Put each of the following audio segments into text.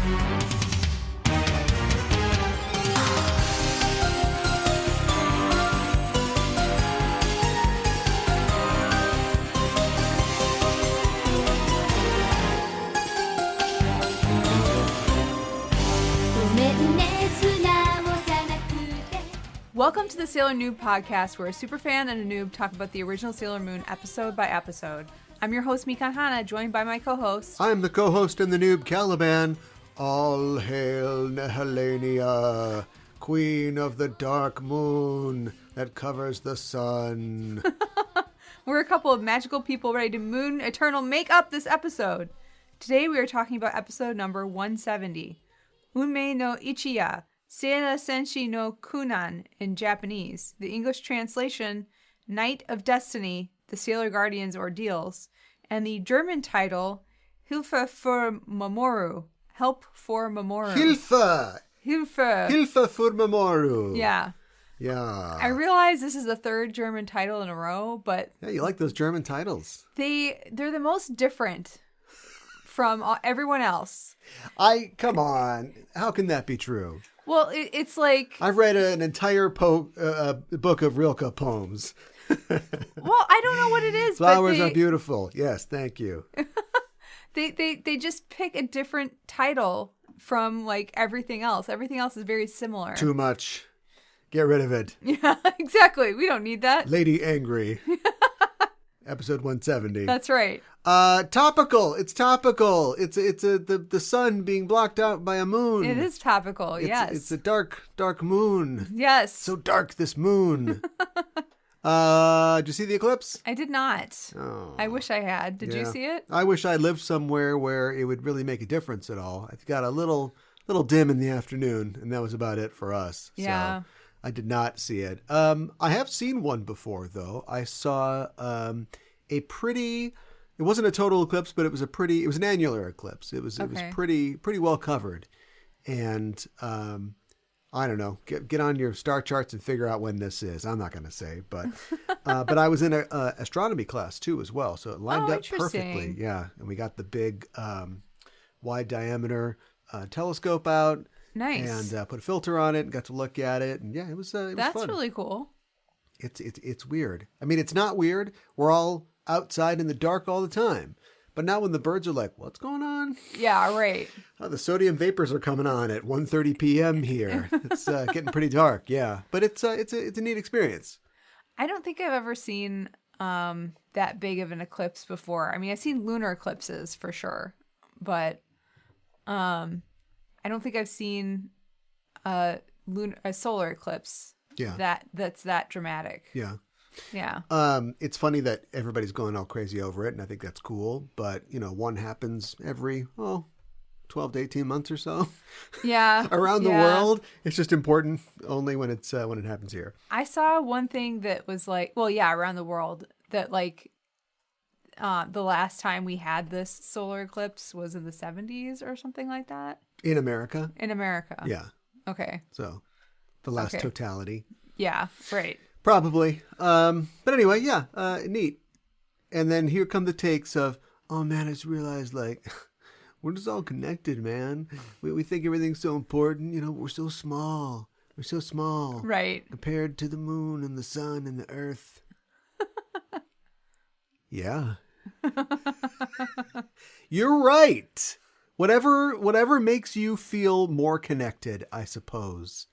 Welcome to the Sailor Noob podcast, where a superfan and a noob talk about the original Sailor Moon episode by episode. I'm your host, Mikan Hana, joined by my co-host. I'm the co-host and the noob, Caliban. All hail Nehellenia, queen of the dark moon that covers the sun. We're a couple of magical people ready to moon eternal make up this episode. Today we are talking about episode number 170, Unmei no Ichiya, Sailor Senshi no Kunan in Japanese. The English translation, Night of Destiny, the Sailor Guardian's Ordeals. And the German title, Hilfe für Mamoru. Help for Mamoru. Hilfe! Hilfe! Hilfe für Mamoru. Yeah. Yeah. I realize this is the third German title in a row, but... Yeah, you like those German titles. They're the most different from everyone else. Come on. How can that be true? Well, it's like... I've read an entire book of Rilke poems. Well, I don't know what it is. Flowers are beautiful. Yes, thank you. They just pick a different title from like everything else. Everything else is very similar. Too much. Get rid of it. Yeah, exactly. We don't need that. Lady Angry. Episode 170. That's right. Topical. It's topical. It's the sun being blocked out by a moon. It is topical. Yes. It's a dark moon. Yes. So dark, this moon. Did you see the eclipse? I did not. Oh, I wish I had. Did yeah. you see it? I wish I lived somewhere where it would really make a difference at all. It got a little dim in the afternoon, and that was about it for us. Yeah. So I did not see it. I have seen one before, though. I saw a pretty... It wasn't a total eclipse, but it was an annular eclipse. It was pretty well covered. And I don't know, get on your star charts and figure out when this is. I'm not going to say, but I was in a astronomy class too as well. So it lined up perfectly. Yeah. And we got the big wide diameter telescope out. Nice. And put a filter on it and got to look at it. And yeah, it was fun. That's really cool. It's weird. I mean, it's not weird. We're all outside in the dark all the time. But now when the birds are like, what's going on? Yeah, right. Oh, the sodium vapors are coming on at 1:30 p.m. here. It's getting pretty dark, yeah. But it's a neat experience. I don't think I've ever seen that big of an eclipse before. I mean, I've seen lunar eclipses for sure. But I don't think I've seen a solar eclipse that's that dramatic. Yeah. Yeah. It's funny that everybody's going all crazy over it, and I think that's cool. But, one happens every, 12 to 18 months or so. Yeah. Around the world. It's just important only when it happens here. I saw one thing that was like, around the world, that like the last time we had this solar eclipse was in the 70s or something like that. In America? In America. Yeah. Okay. So the last totality. Yeah, right. Probably. But anyway, yeah, neat. And then here come the takes of, oh man, I just realized like, we're just all connected, man. We think everything's so important. We're so small. We're so small. Right. Compared to the moon and the sun and the earth. Yeah. You're right. Whatever makes you feel more connected, I suppose.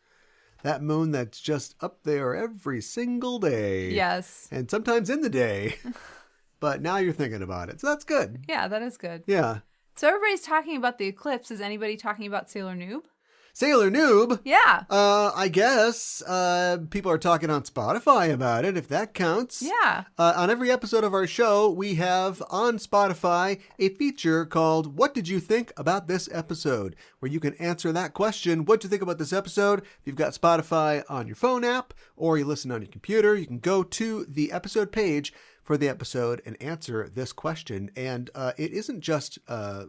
That moon that's just up there every single day. Yes. And sometimes in the day. But now you're thinking about it. So that's good. Yeah, that is good. Yeah. So everybody's talking about the eclipse. Is anybody talking about Sailor Noob? Sailor Noob? Yeah. I guess people are talking on Spotify about it, if that counts. Yeah. On every episode of our show, we have on Spotify a feature called What Did You Think About This Episode? Where you can answer that question, what do you think about this episode? If you've got Spotify on your phone app or you listen on your computer, you can go to the episode page for the episode and answer this question. And it isn't just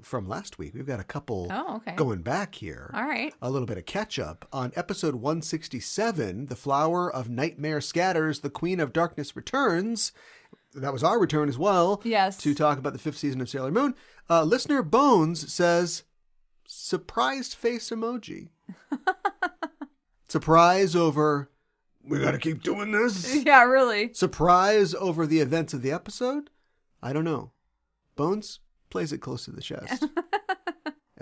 from last week. We've got a couple going back here. All right. A little bit of catch up. On episode 167, The Flower of Nightmare Scatters, The Queen of Darkness Returns. That was our return as well. Yes. To talk about the 5th season of Sailor Moon. Listener Bones says, surprised face emoji. Surprise over, we gotta keep doing this? Yeah, really. Surprise over the events of the episode? I don't know. Bones plays it close to the chest.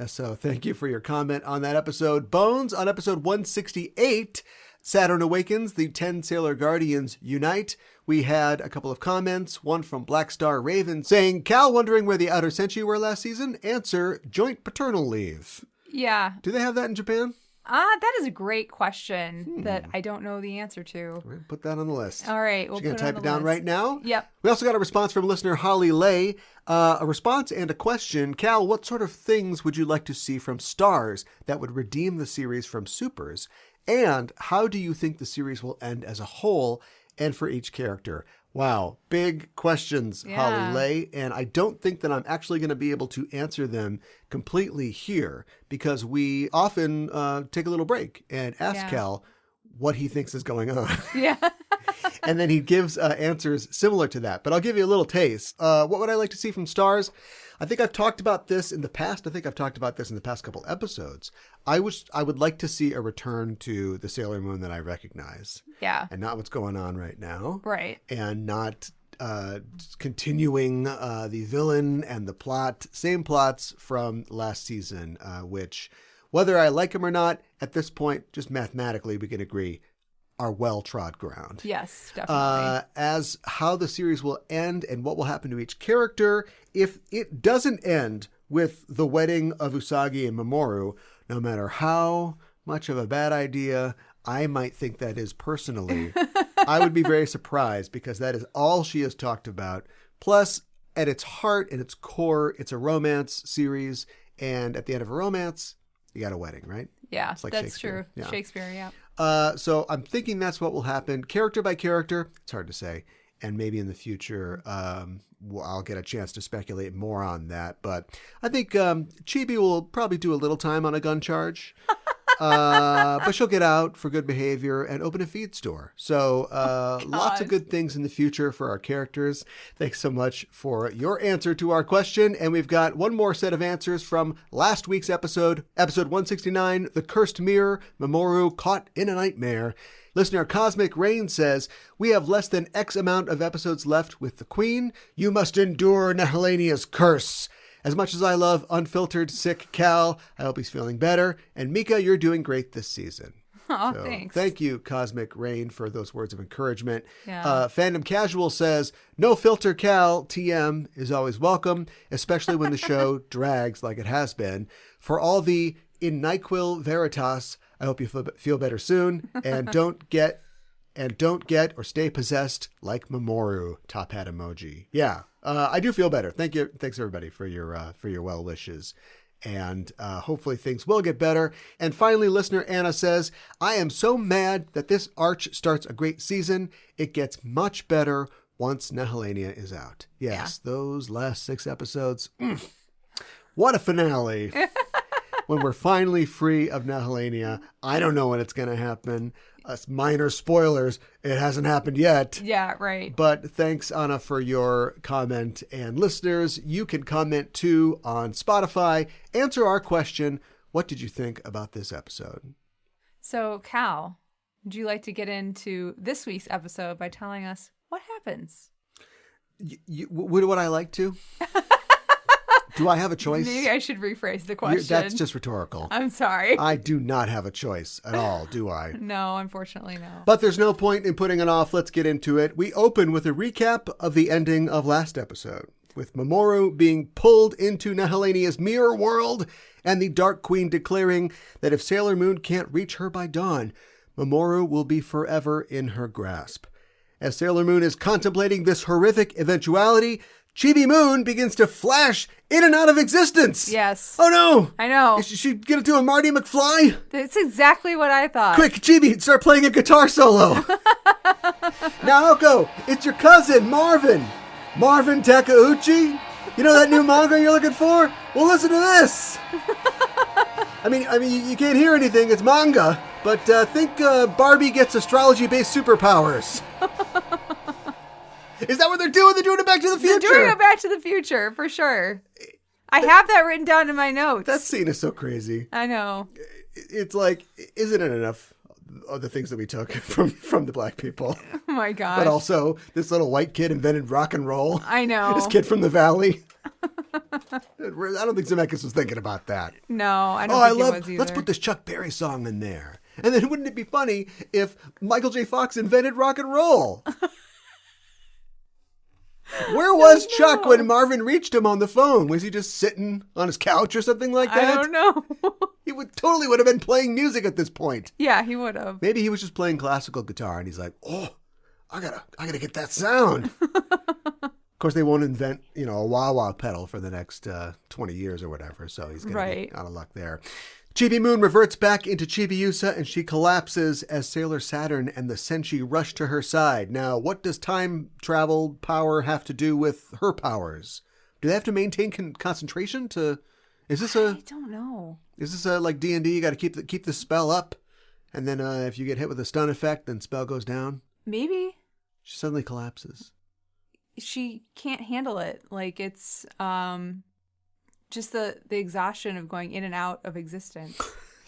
So thank you for your comment on that episode. Bones, on episode 168, Saturn Awakens, the 10 Sailor Guardians unite. We had a couple of comments, one from Black Star Raven saying, Cal wondering where the Outer Senshi were last season? Answer, joint paternal leave. Yeah. Do they have that in Japan? That is a great question that I don't know the answer to. We'll put that on the list. All right. We're going to type it down right now? Yep. We also got a response from listener Holly Lay. A response and a question. Cal, what sort of things would you like to see from Stars that would redeem the series from Supers? And how do you think the series will end as a whole and for each character? Wow, big questions, Holly Lay. And I don't think that I'm actually going to be able to answer them completely here because we often take a little break and ask Cal what he thinks is going on. Yeah. And then he gives answers similar to that. But I'll give you a little taste. What would I like to see from Stars? I think I've talked about this in the past. I think I've talked about this in the past couple episodes. I would like to see a return to the Sailor Moon that I recognize. Yeah. And not what's going on right now. Right. And not continuing the villain and the plot, same plots from last season, which, whether I like them or not, at this point, just mathematically, we can agree, are well-trod ground. Yes, definitely. As how the series will end and what will happen to each character, if it doesn't end with the wedding of Usagi and Mamoru, no matter how much of a bad idea I might think that is personally, I would be very surprised because that is all she has talked about. Plus, at its heart and its core, it's a romance series. And at the end of a romance, you got a wedding, right? Yeah, it's like that's Shakespeare. true. Yeah. Shakespeare, yeah. So I'm thinking that's what will happen. Character by character, it's hard to say. And maybe in the future, I'll get a chance to speculate more on that. But I think Chibi will probably do a little time on a gun charge. But she'll get out for good behavior and open a feed store. So lots of good things in the future for our characters. Thanks so much for your answer to our question. And we've got one more set of answers from last week's episode 169, The Cursed Mirror, Mamoru Caught in a Nightmare. Listener Cosmic Rain says, we have less than X amount of episodes left with the Queen. You must endure Nehellenia's curse. As much as I love unfiltered, sick Cal, I hope he's feeling better. And Mika, you're doing great this season. Oh, so, thanks. Thank you, Cosmic Rain, for those words of encouragement. Yeah. Fandom Casual says, no filter Cal, TM, is always welcome, especially when the show drags like it has been. For all the in NyQuil Veritas, I hope you feel better soon. And don't get or stay possessed like Mamoru. Top hat emoji. Yeah, I do feel better. Thank you. Thanks everybody for your well wishes. And hopefully things will get better. And finally, listener Anna says, I am so mad that this arch starts a great season. It gets much better once Nehellenia is out. Yes, those last 6 episodes. What a finale. When we're finally free of Nehellenia. I don't know when it's going to happen. Minor spoilers. It hasn't happened yet. Yeah, right. But thanks, Anna, for your comment. And listeners, you can comment too on Spotify. Answer our question. What did you think about this episode? So, Cal, would you like to get into this week's episode by telling us what happens? Would I like to? Do I have a choice? Maybe I should rephrase the question. That's just rhetorical. I'm sorry. I do not have a choice at all, do I? No, unfortunately, no. But there's no point in putting it off. Let's get into it. We open with a recap of the ending of last episode, with Mamoru being pulled into Nehellenia's mirror world and the Dark Queen declaring that if Sailor Moon can't reach her by dawn, Mamoru will be forever in her grasp. As Sailor Moon is contemplating this horrific eventuality, Chibi Moon begins to flash in and out of existence. Yes. Oh no! I know. Is she gonna do a Marty McFly? That's exactly what I thought. Quick, Chibi, start playing a guitar solo. Naoko, it's your cousin, Marvin. Marvin Takeuchi? You know that new manga you're looking for? Well, listen to this. I mean, you can't hear anything. It's manga. But think Barbie gets astrology-based superpowers. Is that what they're doing? They're doing it Back to the Future. They're doing it Back to the Future, for sure. I have that written down in my notes. That scene is so crazy. I know. It's like, isn't it enough of the things that we took from the black people? Oh my gosh. But also, this little white kid invented rock and roll. I know. This kid from the valley. I don't think Zemeckis was thinking about that. No, I don't think he was either. Let's put this Chuck Berry song in there. And then wouldn't it be funny if Michael J. Fox invented rock and roll? Where was Chuck when Marvin reached him on the phone? Was he just sitting on his couch or something like that? I don't know. He would have been playing music at this point. Yeah, he would have. Maybe he was just playing classical guitar and he's like, "Oh, I gotta get that sound." Of course, they won't invent, a wah-wah pedal for the next 20 years or whatever, so he's gonna be out of luck there. Chibi Moon reverts back into Chibiusa and she collapses as Sailor Saturn and the Senshi rush to her side. Now, what does time travel power have to do with her powers? Do they have to maintain concentration to... I don't know. Is this like D&D? You got to keep the spell up, and then if you get hit with a stun effect, then spell goes down? Maybe. She suddenly collapses. She can't handle it. Like, it's... just the exhaustion of going in and out of existence.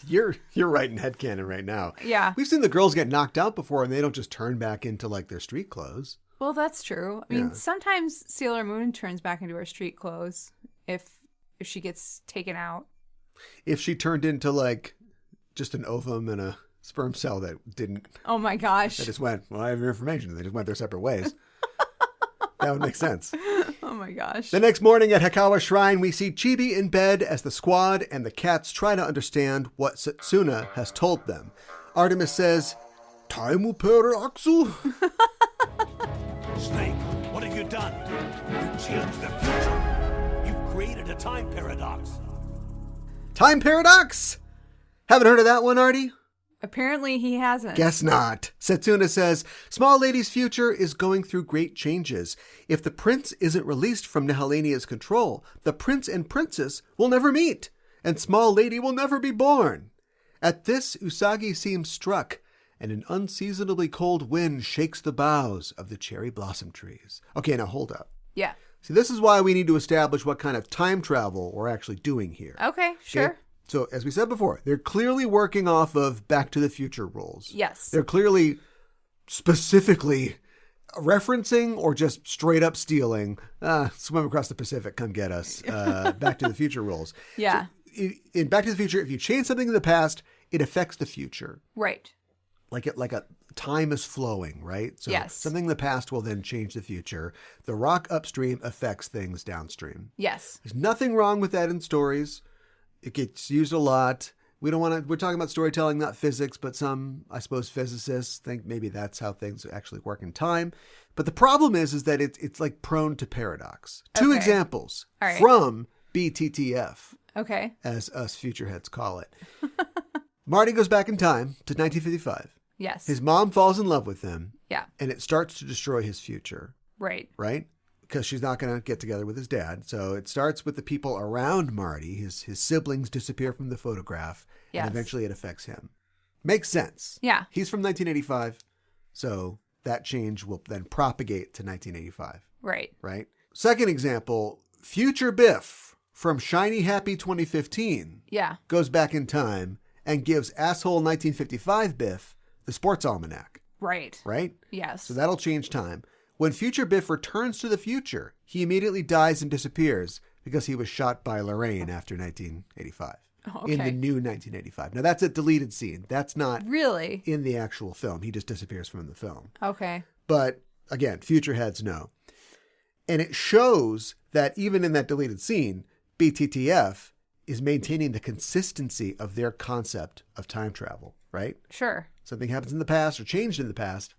You're writing headcanon right now. Yeah. We've seen the girls get knocked out before and they don't just turn back into like their street clothes. Well, that's true. I mean, sometimes Sailor Moon turns back into her street clothes if she gets taken out. If she turned into like just an ovum and a sperm cell that didn't... Oh my gosh. They just went, well, I have your information. And they just went their separate ways. That would make sense. Oh my gosh. The next morning at Hikawa Shrine, we see Chibi in bed as the squad and the cats try to understand what Setsuna has told them. Artemis says, "Time paradox?" Snake, what have you done? You changed the future. You've created a time paradox. Time paradox? Haven't heard of that one, Artie? Apparently he hasn't. Guess not. Setsuna says, Small Lady's future is going through great changes. If the prince isn't released from Nehellenia's control, the prince and princess will never meet, and Small Lady will never be born. At this, Usagi seems struck, and an unseasonably cold wind shakes the boughs of the cherry blossom trees. Okay, now hold up. Yeah. See, this is why we need to establish what kind of time travel we're actually doing here. Okay, sure. Okay? So, as we said before, they're clearly working off of Back to the Future rules. Yes. They're clearly specifically referencing or just straight up stealing, swim across the Pacific, come get us, Back to the Future rules. Yeah. So, in Back to the Future, if you change something in the past, it affects the future. Right. Like a time is flowing, right? So yes. Something in the past will then change the future. The rock upstream affects things downstream. Yes. There's nothing wrong with that in stories. It gets used a lot. We're talking about storytelling, not physics, but some, I suppose, physicists think maybe that's how things actually work in time. But the problem is that it's like prone to paradox. Two examples from BTTF. Okay. As us future heads call it. Marty goes back in time to 1955. Yes. His mom falls in love with him. Yeah. And it starts to destroy his future. Right. Right? Because she's not going to get together with his dad. So it starts with the people around Marty. His siblings disappear from the photograph. Yes. And eventually it affects him. Makes sense. Yeah. He's from 1985. So that change will then propagate to 1985. Right. Right? Second example, future Biff from Shiny Happy 2015 goes back in time and gives asshole 1955 Biff the sports almanac. Right. Right? Yes. So that'll change time. When future Biff returns to the future, he immediately dies and disappears because he was shot by Lorraine after 1985. Oh, okay. In the new 1985. Now, that's a deleted scene. That's not really in the actual film. He just disappears from the film. Okay. But, again, future heads know. And it shows that even in that deleted scene, BTTF is maintaining the consistency of their concept of time travel, right? Sure. Something happens in the past or changed in the past,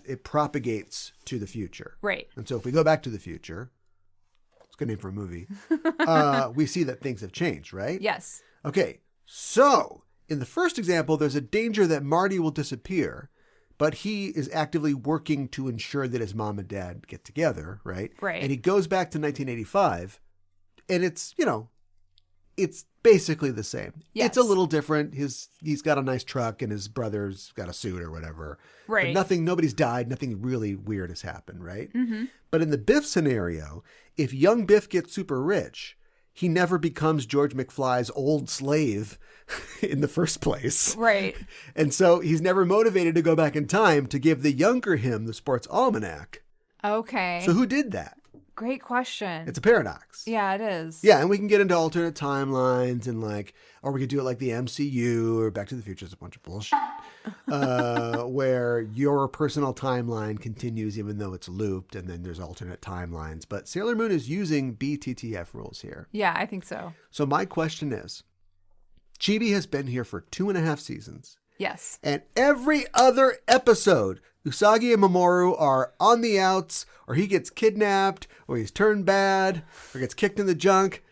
it propagates to the future. Right. And so if we go back to the future, it's a good name for a movie, we see that things have changed, right? Yes. Okay, so in the first example, there's a danger that Marty will disappear, but he is actively working to ensure that his mom and dad get together, right? Right. And he goes back to 1985, and it's, it's basically the same. Yes. It's a little different. He's got a nice truck and his brother's got a suit or whatever. Right. But nobody's died. Nothing really weird has happened, right? Mm-hmm. But in the Biff scenario, if young Biff gets super rich, he never becomes George McFly's old slave in the first place. Right. And so he's never motivated to go back in time to give the younger him the sports almanac. Okay. So who did that? Great question. It's a paradox. Yeah, it is. Yeah, and we can get into alternate timelines and or we could do it like the MCU or Back to the Future is a bunch of bullshit. Where your personal timeline continues even though it's looped, and then there's alternate timelines. But Sailor Moon is using BTTF rules here. Yeah, I think so. So my question is, Chibi has been here for 2.5 seasons. Yes. And every other episode, Usagi and Mamoru are on the outs, or he gets kidnapped, or he's turned bad, or gets kicked in the junk.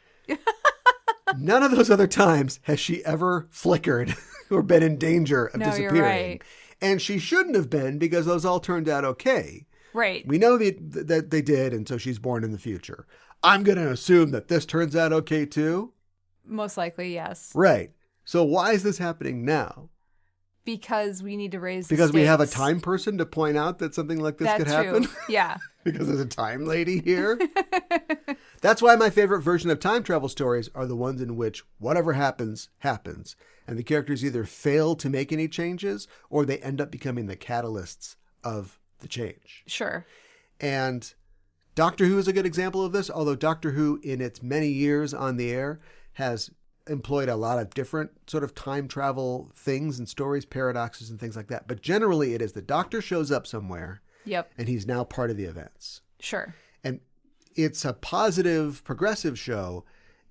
None of those other times has she ever flickered or been in danger of disappearing. You're right. And she shouldn't have been, because those all turned out okay. Right. We know that they did, and so she's born in the future. I'm going to assume that this turns out okay too. Most likely, yes. Right. So why is this happening now? Because we need to raise the Because we have a stakes. time person to point out that something like this could That's happen? true. Yeah. Because there's a time lady here? That's why my favorite version of time travel stories are the ones in which whatever happens, happens. And the characters either fail to make any changes or they end up becoming the catalysts of the change. Sure. And Doctor Who is a good example of this, although Doctor Who, in its many years on the air, has employed a lot of different sort of time travel things and stories, paradoxes and things like that. But generally it is the Doctor shows up somewhere. Yep. And he's now part of the events. Sure. And it's a positive, progressive show.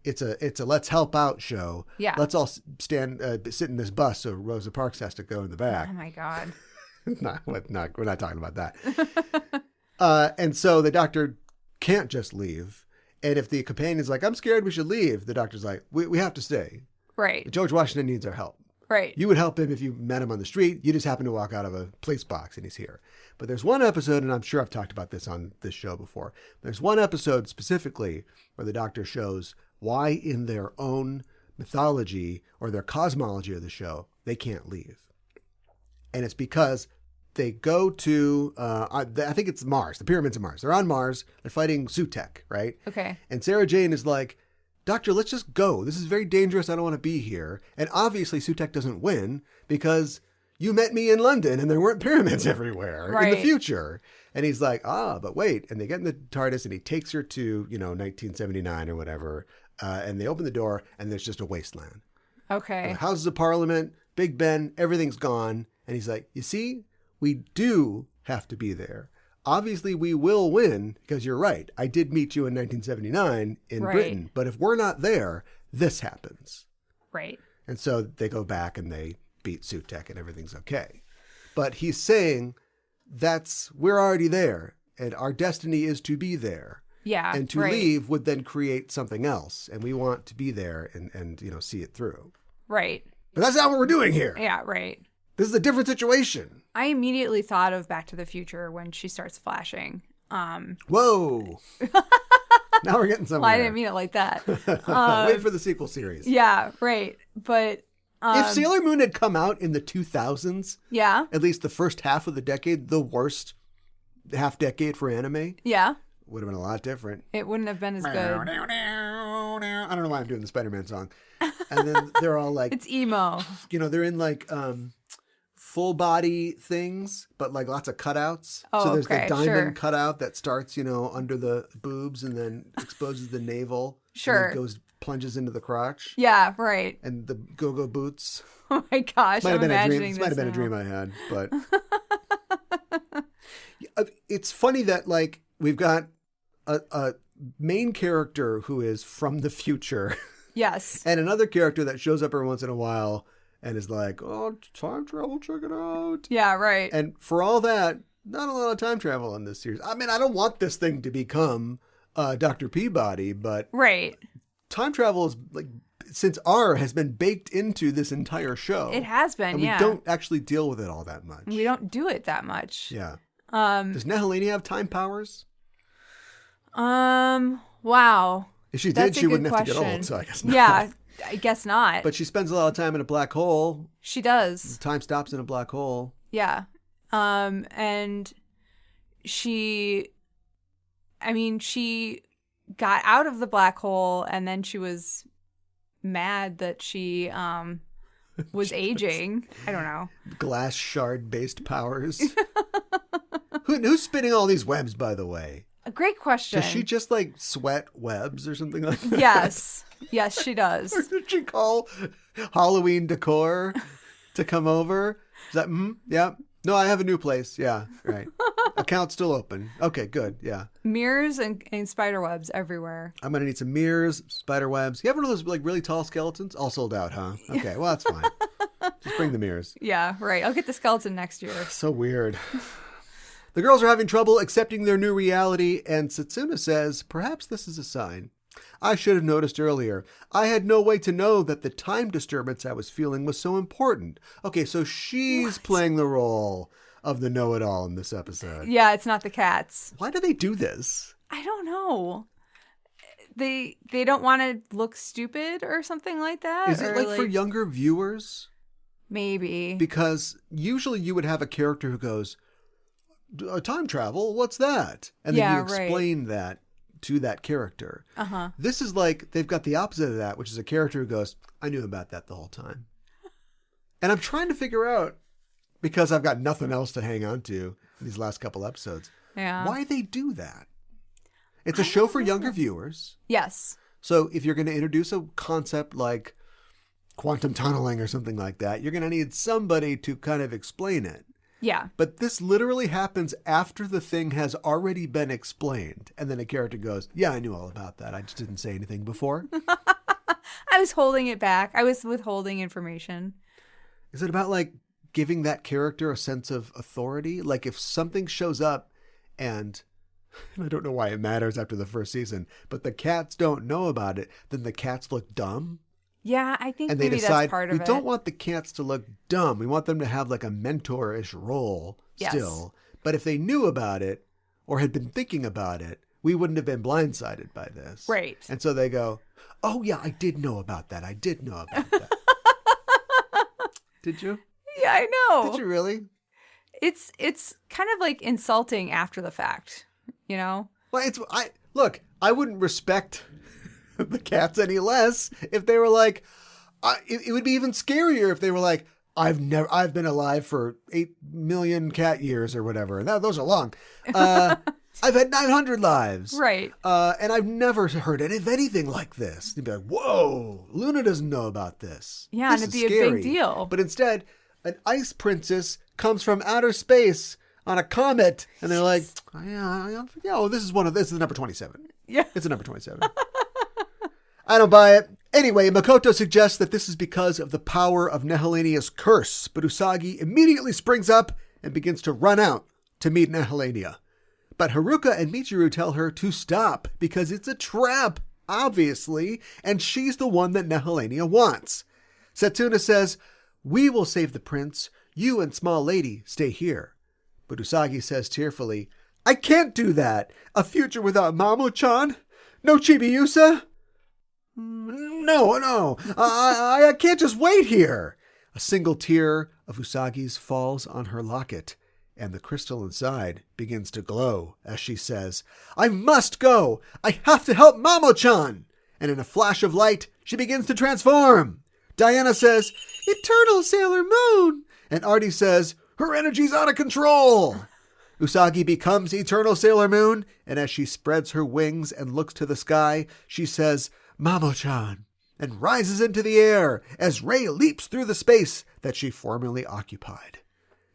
It's a let's help out show. Yeah. Let's all sit in this bus so Rosa Parks has to go in the back. Oh my God. We're not talking about that. And so the Doctor can't just leave. And if the companion's like, I'm scared we should leave, the Doctor's like, we have to stay. Right. George Washington needs our help. Right. You would help him if you met him on the street. You just happen to walk out of a police box and he's here. But there's one episode, and I'm sure I've talked about this on this show before. There's one episode specifically where the Doctor shows why in their own mythology or their cosmology of the show, they can't leave. And it's because they go to, I think it's Mars, the pyramids of Mars. They're on Mars. They're fighting Sutekh, right? Okay. And Sarah Jane is like, Doctor, let's just go. This is very dangerous. I don't want to be here. And obviously Sutekh doesn't win because you met me in London and there weren't pyramids everywhere in the future. And he's like, but wait. And they get in the TARDIS and he takes her to, 1979 or whatever. And they open the door and there's just a wasteland. Okay. The Houses of Parliament, Big Ben, everything's gone. And he's like, you see, we do have to be there. Obviously, we will win because you're right. I did meet you in 1979 in Britain. But if we're not there, this happens. Right. And so they go back and they beat Sutekh and everything's okay. But he's saying we're already there and our destiny is to be there. Yeah. And to leave would then create something else. And we want to be there and see it through. Right. But that's not what we're doing here. Yeah, right. This is a different situation. I immediately thought of Back to the Future when she starts flashing. Whoa. Now we're getting somewhere. Well, I didn't mean it like that. Wait for the sequel series. Yeah, right. But if Sailor Moon had come out in the 2000s, yeah, at least the first half of the decade, the worst half decade for anime, yeah, would have been a lot different. It wouldn't have been as good. I don't know why I'm doing the Spider-Man song. And then they're all like, it's emo. They're in like full body things, but like lots of cutouts. Oh, so there's okay, the diamond sure. cutout that starts, under the boobs and then exposes the navel. Sure. And then plunges into the crotch. Yeah, right. And the go-go boots. Oh my gosh, I'm imagining this. Might have been a dream I had, but it's funny that like we've got a main character who is from the future. Yes. And another character that shows up every once in a while and is like, oh, time travel, check it out. Yeah, right. And for all that, not a lot of time travel in this series. I mean, I don't want this thing to become Dr. Peabody, but right. Time travel is like, since R has been baked into this entire show. It has been, and we don't actually deal with it all that much. We don't do it that much. Yeah. Does Nehellenia have time powers? Wow. If she did, she wouldn't have to get old, so I guess not. Yeah, I guess not. But she spends a lot of time in a black hole. She does. Time stops in a black hole. Yeah. And she got out of the black hole, and then she was mad that she was aging. I don't know. Glass shard-based powers. Who's spinning all these webs, by the way? A great question. Does she just like sweat webs or something like that? Yes. Yes, she does. Or did she call Halloween decor to come over? Is that, yeah. No, I have a new place. Yeah, right. Account still open. Okay, good. Yeah. Mirrors and spider webs everywhere. I'm going to need some mirrors, spider webs. You have one of those like really tall skeletons? All sold out, huh? Okay, well, that's fine. Just bring the mirrors. Yeah, right. I'll get the skeleton next year. So weird. The girls are having trouble accepting their new reality, and Setsuna says, perhaps this is a sign. I should have noticed earlier. I had no way to know that the time disturbance I was feeling was so important. Okay, so she's playing the role of the know-it-all in this episode. Yeah, it's not the cats. Why do they do this? I don't know. They don't want to look stupid or something like that? Is it like for younger viewers? Maybe. Because usually you would have a character who goes, time travel, what's that? And then you explain that to that character. This is like, they've got the opposite of that, which is a character who goes, I knew about that the whole time. And I'm trying to figure out, because I've got nothing else to hang on to in these last couple episodes, why they do that. It's a show for younger viewers. Yes. So if you're going to introduce a concept like quantum tunneling or something like that, you're going to need somebody to kind of explain it. Yeah. But this literally happens after the thing has already been explained. And then a character goes, yeah, I knew all about that. I just didn't say anything before. I was holding it back. I was withholding information. Is it about like giving that character a sense of authority? Like if something shows up and I don't know why it matters after the first season, but the cats don't know about it, then the cats look dumb. Yeah, I think and they maybe decide, that's part of it. We don't want the cats to look dumb. We want them to have like a mentor-ish role still. But if they knew about it or had been thinking about it, we wouldn't have been blindsided by this. Right. And so they go, oh yeah, I did know about that. I did know about that. Did you? Yeah, I know. Did you really? It's kind of like insulting after the fact, you know? Well, I wouldn't respect the cats any less if they were like, it would be even scarier if they were like, I've been alive for 8 million cat years or whatever. And those are long. I've had 900 lives. Right. And I've never heard of anything like this. You'd be like, whoa, Luna doesn't know about this. Yeah, this and it'd be a big deal. But instead, an ice princess comes from outer space on a comet. And they're like, this is number 27. Yeah. It's a number 27. I don't buy it. Anyway, Makoto suggests that this is because of the power of Nehellenia's curse, but Usagi immediately springs up and begins to run out to meet Nehellenia. But Haruka and Michiru tell her to stop because it's a trap, obviously, and she's the one that Nehellenia wants. Setsuna says, we will save the prince. You and small lady stay here. But Usagi says tearfully, I can't do that. A future without Mamo-chan? No Chibiusa? No. I can't just wait here. A single tear of Usagi's falls on her locket, and the crystal inside begins to glow as she says, I must go. I have to help Mamo-chan. And in a flash of light, she begins to transform. Diana says, Eternal Sailor Moon. And Artie says, her energy's out of control. Usagi becomes Eternal Sailor Moon, and as she spreads her wings and looks to the sky, she says, Mamo-chan, and rises into the air as Rei leaps through the space that she formerly occupied.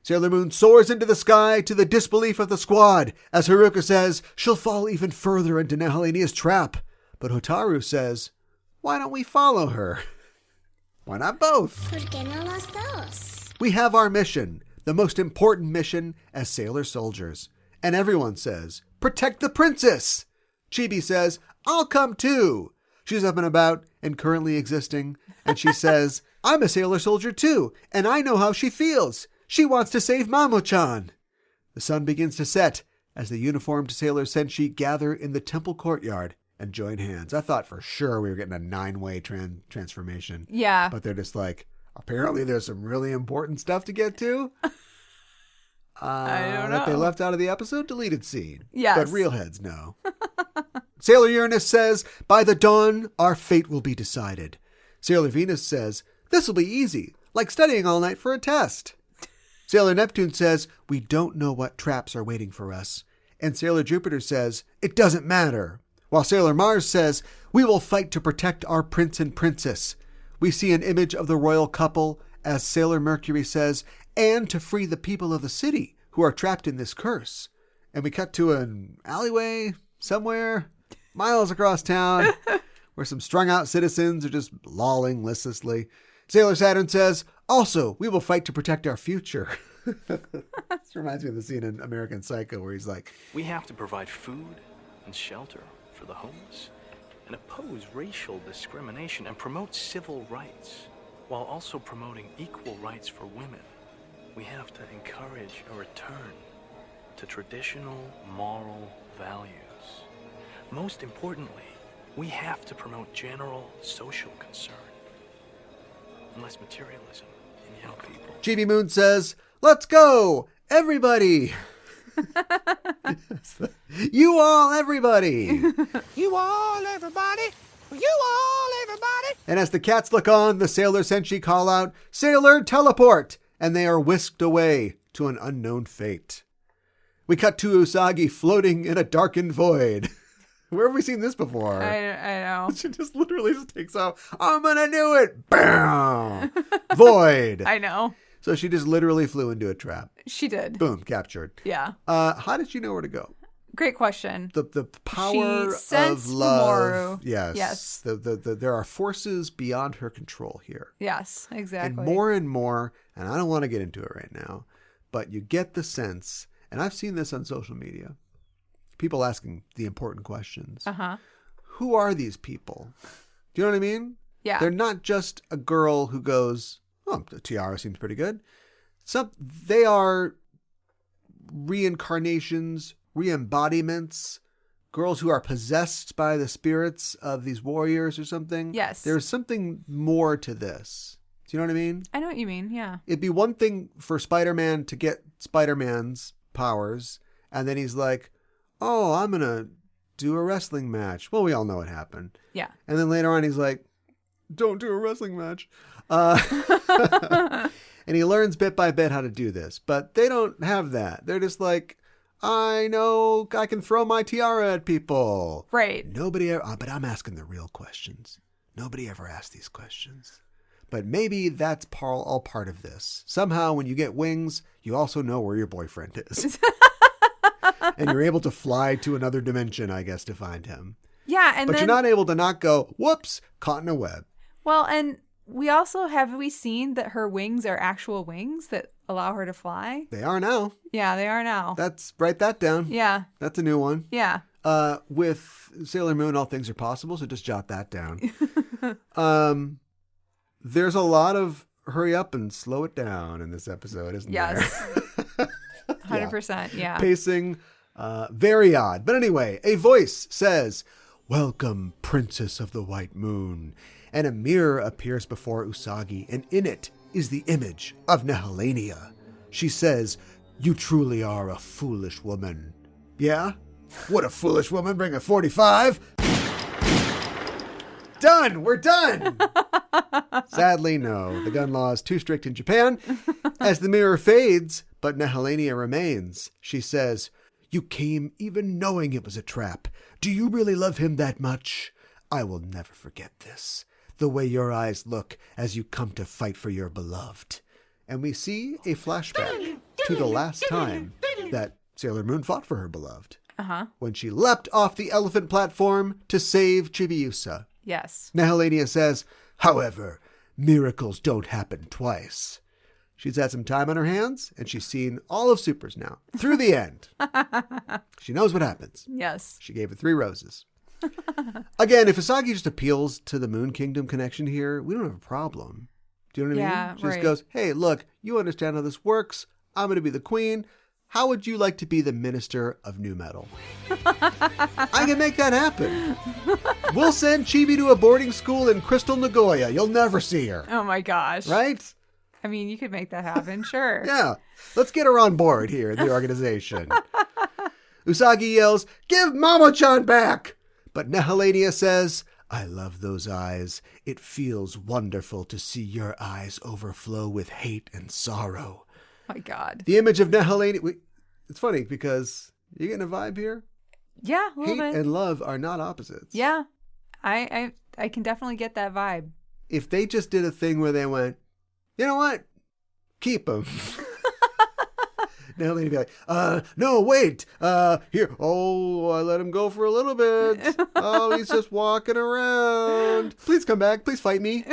Sailor Moon soars into the sky to the disbelief of the squad, as Haruka says she'll fall even further into Nehellenia's trap. But Hotaru says, why don't we follow her? Why not both? We have our mission, the most important mission as sailor soldiers. And everyone says, protect the princess. Chibi says, I'll come too. She's up and about and currently existing. And she says, I'm a sailor soldier too, and I know how she feels. She wants to save Mamo-chan. The sun begins to set as the uniformed Sailor Senshi gather in the temple courtyard and join hands. I thought for sure we were getting a 9-way transformation. Yeah. But they're just like, apparently there's some really important stuff to get to. I don't know. That they left out of the episode, deleted scene. Yes. But real heads know. Sailor Uranus says, by the dawn, our fate will be decided. Sailor Venus says, this will be easy, like studying all night for a test. Sailor Neptune says, we don't know what traps are waiting for us. And Sailor Jupiter says, it doesn't matter. While Sailor Mars says, we will fight to protect our prince and princess. We see an image of the royal couple, as Sailor Mercury says, and to free the people of the city who are trapped in this curse. And we cut to an alleyway somewhere, miles across town, where some strung out citizens are just lolling listlessly. Sailor Saturn says, also, we will fight to protect our future. This reminds me of the scene in American Psycho where he's like, we have to provide food and shelter for the homeless and oppose racial discrimination and promote civil rights while also promoting equal rights for women. We have to encourage a return to traditional moral values. Most importantly, we have to promote general social concern and less materialism in young people. Chibi Moon says, let's go, everybody. You all, everybody. You all, everybody. You all, everybody. And as the cats look on, the Sailor Senshi call out, Sailor, teleport! And they are whisked away to an unknown fate. We cut to Usagi floating in a darkened void. Where have we seen this before? I know. She just literally just takes off. I'm gonna do it. Bam! Void. I know. So she just literally flew into a trap. She did. Boom, captured. Yeah. How did she know where to go? Great question. The power of love. Yes. There are forces beyond her control here. Yes, exactly. And more, and I don't want to get into it right now, but you get the sense, and I've seen this on social media, people asking the important questions. Uh-huh. Who are these people? Do you know what I mean? Yeah. They're not just a girl who goes, oh, the tiara seems pretty good. They are reincarnations, re-embodiments, girls who are possessed by the spirits of these warriors or something. Yes. There's something more to this. Do you know what I mean? I know what you mean, yeah. It'd be one thing for Spider-Man to get Spider-Man's powers, and then he's like, oh, I'm going to do a wrestling match. Well, we all know what happened. Yeah. And then later on, he's like, don't do a wrestling match. And he learns bit by bit how to do this. But they don't have that. They're just like, I know I can throw my tiara at people. Right. Nobody ever, but I'm asking the real questions. Nobody ever asked these questions. But maybe that's all part of this. Somehow when you get wings, you also know where your boyfriend is. And you're able to fly to another dimension, I guess, to find him. Yeah. But you're not able to not go, whoops, caught in a web. Well, and we also, have we seen that her wings are actual wings that allow her to fly? They are now. Yeah, they are now. Write that down. Yeah. That's a new one. Yeah. With Sailor Moon, all things are possible, so just jot that down. There's a lot of hurry up and slow it down in this episode, isn't there? Yes. 100%, yeah. Pacing, very odd. But anyway, a voice says, welcome, Princess of the White Moon. And a mirror appears before Usagi, and in it is the image of Nehellenia. She says, you truly are a foolish woman. Yeah? Would a foolish woman bring a 45? Done! We're done! Sadly, no. The gun law is too strict in Japan. As the mirror fades, but Nehellenia remains, she says, you came even knowing it was a trap. Do you really love him that much? I will never forget this. The way your eyes look as you come to fight for your beloved. And we see a flashback to the last time that Sailor Moon fought for her beloved. Uh-huh. When she leapt off the elephant platform to save Chibiusa. Yes. Nehellenia says, however, miracles don't happen twice. She's had some time on her hands, and she's seen all of Supers now, through the end. She knows what happens. Yes. She gave it 3 roses. Again, if Usagi just appeals to the Moon Kingdom connection here, we don't have a problem. Do you know what I mean? She just goes, hey, look, you understand how this works. I'm going to be the queen. How would you like to be the minister of new metal? I can make that happen. We'll send Chibi to a boarding school in Crystal Nagoya. You'll never see her. Oh my gosh. Right? I mean, you could make that happen, sure. Yeah. Let's get her on board here in the organization. Usagi yells, give Mamo-chan back! But Nehellenia says, I love those eyes. It feels wonderful to see your eyes overflow with hate and sorrow. My God. The image of Nehellenia... It's funny because you getting a vibe here? Yeah, a little Hate bit. and love are not opposites. Yeah, I can definitely get that vibe. If they just did a thing where they went, you know what? Keep them. Now they'd be like, no, wait, here. Oh, I let him go for a little bit. Oh, he's just walking around. Please come back. Please fight me.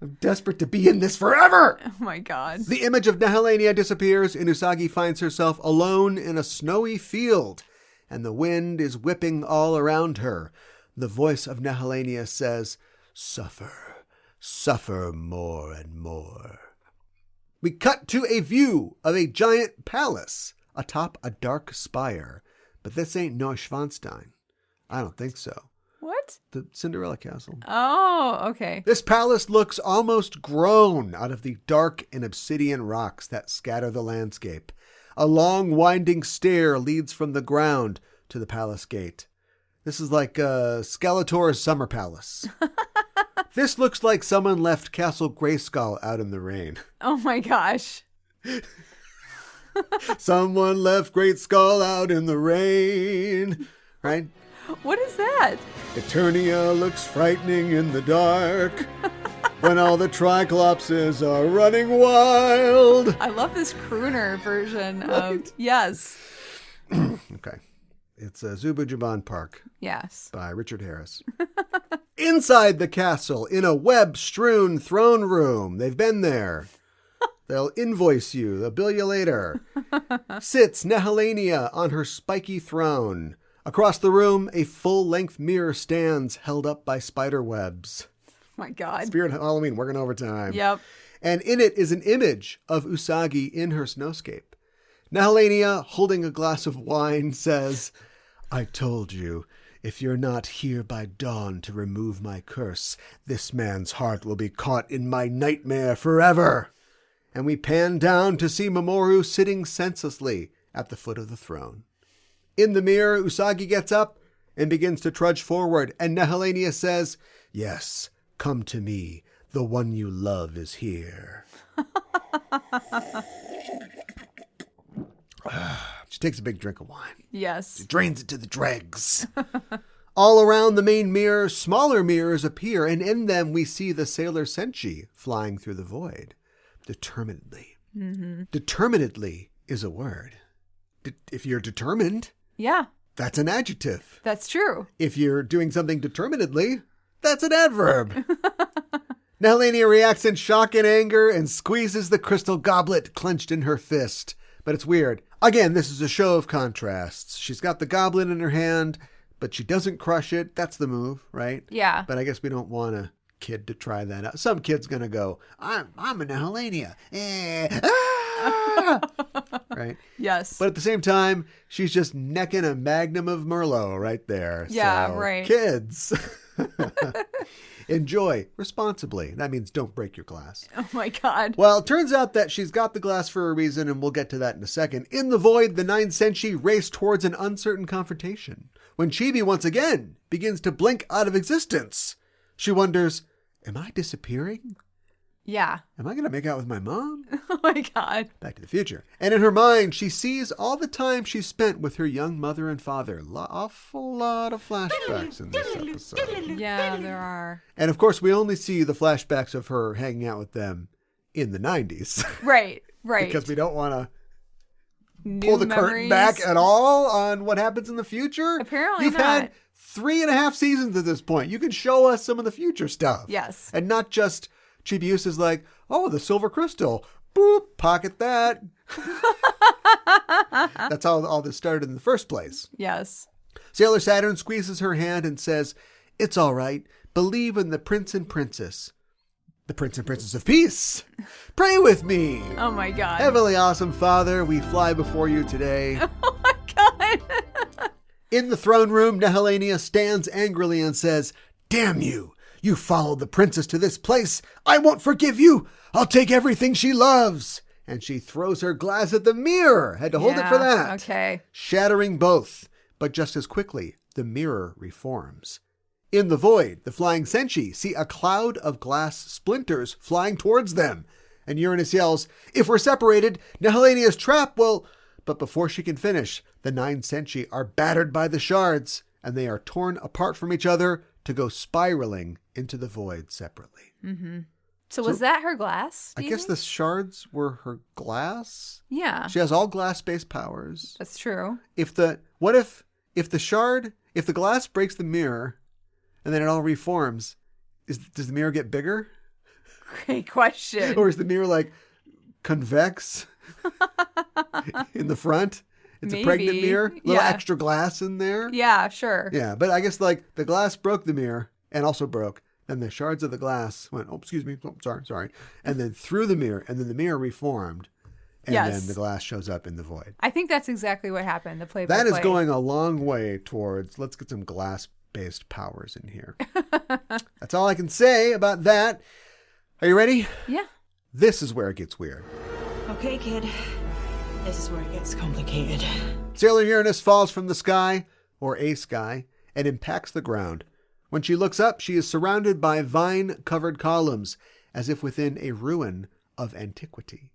I'm desperate to be in this forever. Oh my God. The image of Nehellenia disappears and Usagi finds herself alone in a snowy field and the wind is whipping all around her. The voice of Nehellenia says, suffer, suffer more and more. We cut to a view of a giant palace atop a dark spire. But this ain't Neuschwanstein. I don't think so. What? The Cinderella Castle. Oh, okay. This palace looks almost grown out of the dark and obsidian rocks that scatter the landscape. A long winding stair leads from the ground to the palace gate. This is like Skeletor's summer palace. This looks like someone left Castle Grayskull out in the rain. Oh my gosh. Someone left Greatskull out in the rain. Right? What is that? Eternia looks frightening in the dark when all the Triclopses are running wild. I love this crooner version Right? of... Yes. Okay. It's Azubu-Juban Park. Yes. By Richard Harris. Inside the castle, in a web-strewn throne room, they've been there. They'll invoice you. They'll bill you later. Sits Nehellenia on her spiky throne. Across the room, a full-length mirror stands, held up by spider webs. My God. Spirit Halloween, working overtime. Yep. And in it is an image of Usagi in her snowscape. Nehellenia, holding a glass of wine, says, I told you, if you're not here by dawn to remove my curse, this man's heart will be caught in my nightmare forever. And we pan down to see Mamoru sitting senselessly at the foot of the throne. In the mirror, Usagi gets up and begins to trudge forward, and Nehellenia says, yes, come to me. The one you love is here. She takes a big drink of wine. Yes. She drains it to the dregs. All around the main mirror, smaller mirrors appear, and in them we see the Sailor Senshi flying through the void. Determinedly. Mm-hmm. Determinedly is a word. If you're determined, Yeah. that's an adjective. That's true. If you're doing something determinedly, that's an adverb. Nehellenia reacts in shock and anger and squeezes the crystal goblet clenched in her fist. But it's weird. Again, this is a show of contrasts. She's got the goblet in her hand, but she doesn't crush it. That's the move, right? Yeah. But I guess we don't want a kid to try that out. Some kid's going to go, I'm a Nehellenia. Right? Yes. But at the same time, she's just necking a magnum of Merlot right there. Yeah, So, right. Kids, enjoy responsibly. That means don't break your glass. Oh my God. Well, it turns out that she's got the glass for a reason, and we'll get to that in a second. In the void, the 9 Senshi race towards an uncertain confrontation. When Chibi once again begins to blink out of existence, she wonders, am I disappearing? Yeah. Am I going to make out with my mom? Oh my God. Back to the Future. And in her mind, she sees all the time she spent with her young mother and father. Awful lot of flashbacks in this episode. Yeah, there are. And of course, we only see the flashbacks of her hanging out with them in the 90s. Right. Because we don't want to New pull the curtain memories. back at all on what happens in the future. Apparently You've not. had 3.5 seasons at this point. You can show us some of the future stuff. Yes. And not just Chibiusa is like, oh, the silver crystal. Boop, pocket that. That's how all this started in the first place. Yes. Sailor Saturn squeezes her hand and says, it's all right. Believe in the prince and princess. The prince and princess of peace. Pray with me. Oh my God. Heavenly awesome Father, we fly before you today. Oh my God. In the throne room, Nehellenia stands angrily and says, damn you. You followed the princess to this place. I won't forgive you. I'll take everything she loves. And she throws her glass at the mirror. Had to hold it for that. Okay. Shattering both. But just as quickly, the mirror reforms. In the void, the flying Senshi see a cloud of glass splinters flying towards them. And Uranus yells, "If we're separated, Nehellenia's trap will..." But before she can finish, the 9 Senshi are battered by the shards, and they are torn apart from each other to go spiraling into the void separately. Mm-hmm. So was that her glass? I guess the shards were her glass? Yeah. She has all glass-based powers. That's true. If the glass breaks the mirror and then it all reforms, does the mirror get bigger? Great question. Or is the mirror like convex in the front? It's a pregnant mirror, little extra glass in there. Yeah, sure. Yeah, but I guess like the glass broke the mirror and also broke. And the shards of the glass went, oh, excuse me, oh, sorry. And then through the mirror, and then the mirror reformed. And then the glass shows up in the void. I think that's exactly what happened, the play-by-play. That is going a long way towards, let's get some glass-based powers in here. That's all I can say about that. Are you ready? Yeah. This is where it gets weird. Okay, kid. This is where it gets complicated. Sailor Uranus falls from the sky, or a sky, and impacts the ground. When she looks up, she is surrounded by vine-covered columns, as if within a ruin of antiquity.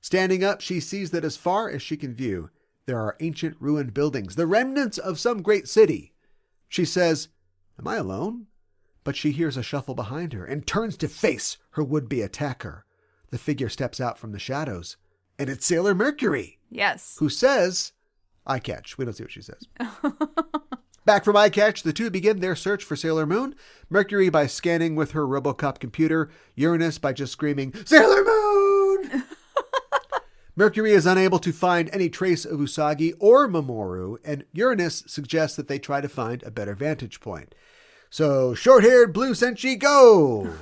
Standing up, she sees that as far as she can view, there are ancient ruined buildings, the remnants of some great city. She says, "Am I alone?" But she hears a shuffle behind her and turns to face her would-be attacker. The figure steps out from the shadows, and it's Sailor Mercury. Yes. Who says, "I catch." We don't see what she says. Back from Eye Catch, the two begin their search for Sailor Moon. Mercury by scanning with her RoboCop computer. Uranus by just screaming, "Sailor Moon!" Mercury is unable to find any trace of Usagi or Mamoru, and Uranus suggests that they try to find a better vantage point. So, short-haired blue Senshi, go!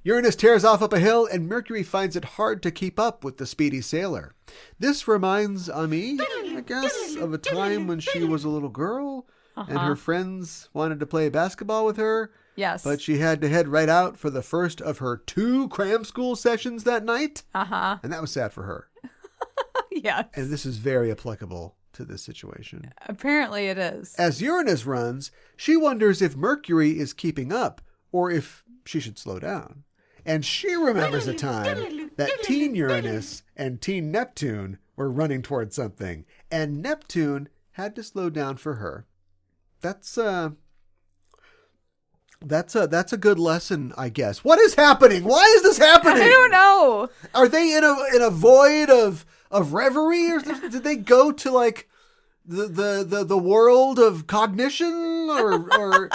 Uranus tears off up a hill, and Mercury finds it hard to keep up with the speedy sailor. This reminds Ami, I guess, of a time when she was a little girl, and her friends wanted to play basketball with her. Yes. But she had to head right out for the first of her 2 cram school sessions that night. And that was sad for her. Yes. And this is very applicable to this situation. Apparently it is. As Uranus runs, she wonders if Mercury is keeping up or if she should slow down. And she remembers a time that Teen Uranus and Teen Neptune were running towards something, and Neptune had to slow down for her. That's a good lesson, I guess. What is happening? Why is this happening? I don't know. Are they in a void of reverie, or did they go to like the world of cognition, or